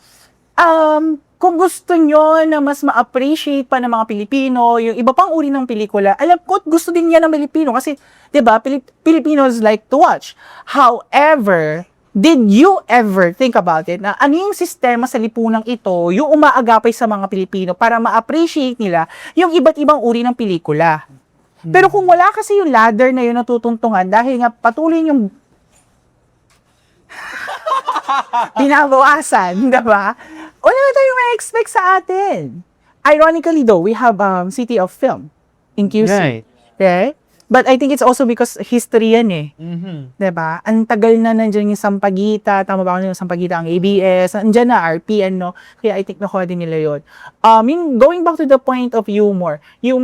[SPEAKER 3] Kung gusto nyo na mas ma-appreciate pa ng mga Pilipino, yung iba pang uri ng pelikula, alam ko, gusto din yan ng Pilipino kasi, di ba, Filipinos like to watch. However, did you ever think about it na ano yung sistema sa lipunang ito, yung umaagapay sa mga Pilipino para ma-appreciate nila yung iba't ibang uri ng pelikula? Pero kung wala kasi yung ladder na yun natutuntungan dahil nga patuloy yung binabawasan, diba? Wala na tayong ma-expect sa atin. Ironically though, we have City of Film in QC. Right? But I think it's also because history yan eh. Diba? Ang tagal na nandiyan yung Sampaguita, tama ba ako yung Sampaguita, ang ABS, nandiyan na RPN, no? Kaya I think nakuha din nila yun. Going back to the point of humor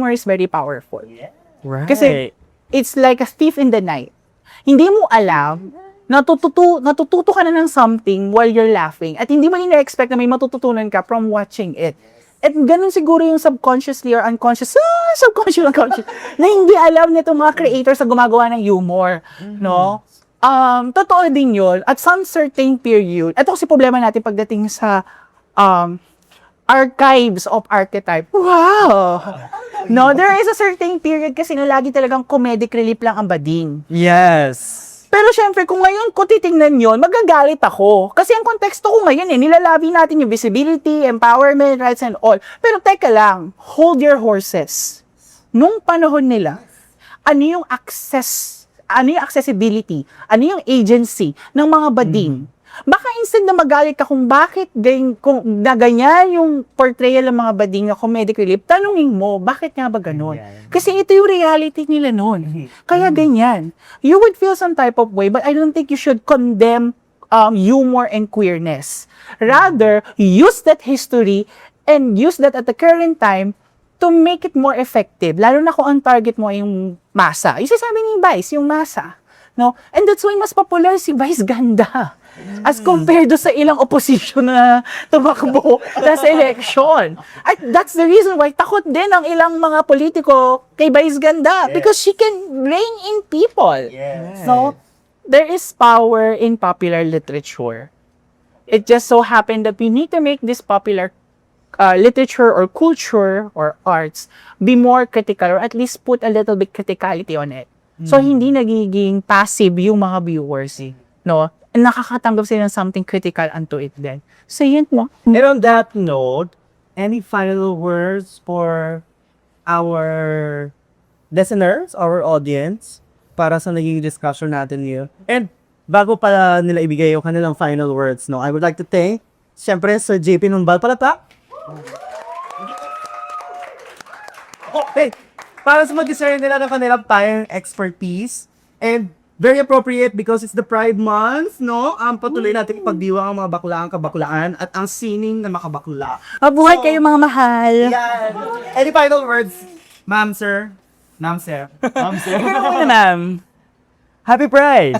[SPEAKER 3] is very powerful.
[SPEAKER 1] Right.
[SPEAKER 3] Kasi it's like a thief in the night. Hindi mo alam, natututo ka na ng something while you're laughing at hindi mo ina-expect na may matututunan ka from watching it. At ganun siguro yung subconsciously or unconscious na hindi alam nito mga creators na gumagawa ng humor, no? Totoo din yun. At some certain period, ito kasi problema natin pagdating sa archives of archetype. Wow! No, there is a certain period kasi na lagi talagang comedic relief lang ang bading.
[SPEAKER 1] Yes.
[SPEAKER 3] Pero syempre, kung ngayon ko titingnan yon, magagalit ako. Kasi ang konteksto ko ngayon nilalabi natin yung visibility, empowerment, rights and all. Pero teka lang, hold your horses. Nung panahon nila, ano yung accessibility, ano yung agency ng mga bading? Baka instead na magalit ka kung bakit kung na ganyan yung portrayal ng mga bading na comedic relief, tanungin mo, bakit nga ba ganun? Kasi ito yung reality nila nun. Kaya ganyan. You would feel some type of way, but I don't think you should condemn humor and queerness. Rather, use that history and use that at the current time to make it more effective. Lalo na kung ang target mo ay yung masa. Yung sasabi ni Vice, yung masa. No? And that's why mas popular si Vice Ganda. As compared do sa ilang opposition na tumakbo sa election. At that's the reason why takot din ang ilang mga politiko kay Vice Ganda. Because she can rein in people. So, there is power in popular literature. It just so happened that we need to make this popular literature or culture or arts be more critical or at least put a little bit criticality on it. So, hindi nagiging passive yung mga viewers. No? And nakakatanggap sila ng something critical unto it then. So, yun mo.
[SPEAKER 4] And on that note, any final words for our listeners, our audience, para sa naging discussion natin here? And bago pala nila ibigay yung kanilang final words, no, I would like to thank, siyempre, Sir JP Numbal Palata. Okay, para sa mag-share nila ng kanilang tayong expertise and very appropriate because it's the Pride Month, no? Patuloy natin pagdiwang ang mga baklaan, kabaklaan at ang sining na makabakla.
[SPEAKER 3] Mabuhay kayo mga mahal.
[SPEAKER 4] Yan. Any final words, ma'am, sir? Ma'am, sir. Ma'am, sir.
[SPEAKER 3] Ano, ma'am?
[SPEAKER 1] Happy Pride!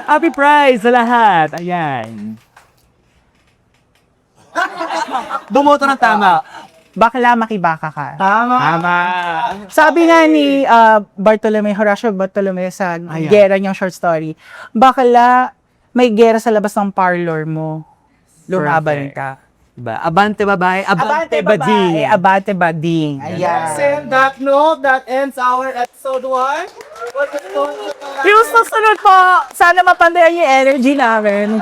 [SPEAKER 1] Happy Pride sa lahat! Ayan.
[SPEAKER 4] Bumoto ng tama.
[SPEAKER 3] Bakla makibaka ka.
[SPEAKER 4] Tama.
[SPEAKER 1] Tama!
[SPEAKER 3] Sabi nga ni Horacio Bartolome sa gera niyang short story, bakla may gera sa labas ng parlor mo. Lumaban ka.
[SPEAKER 1] Diba? Abante babae, abante bading!
[SPEAKER 3] Abante bading. Ayan.
[SPEAKER 4] And that note, that ends our episode 1.
[SPEAKER 3] Yung susunod po, sana mapandayan yung energy namin.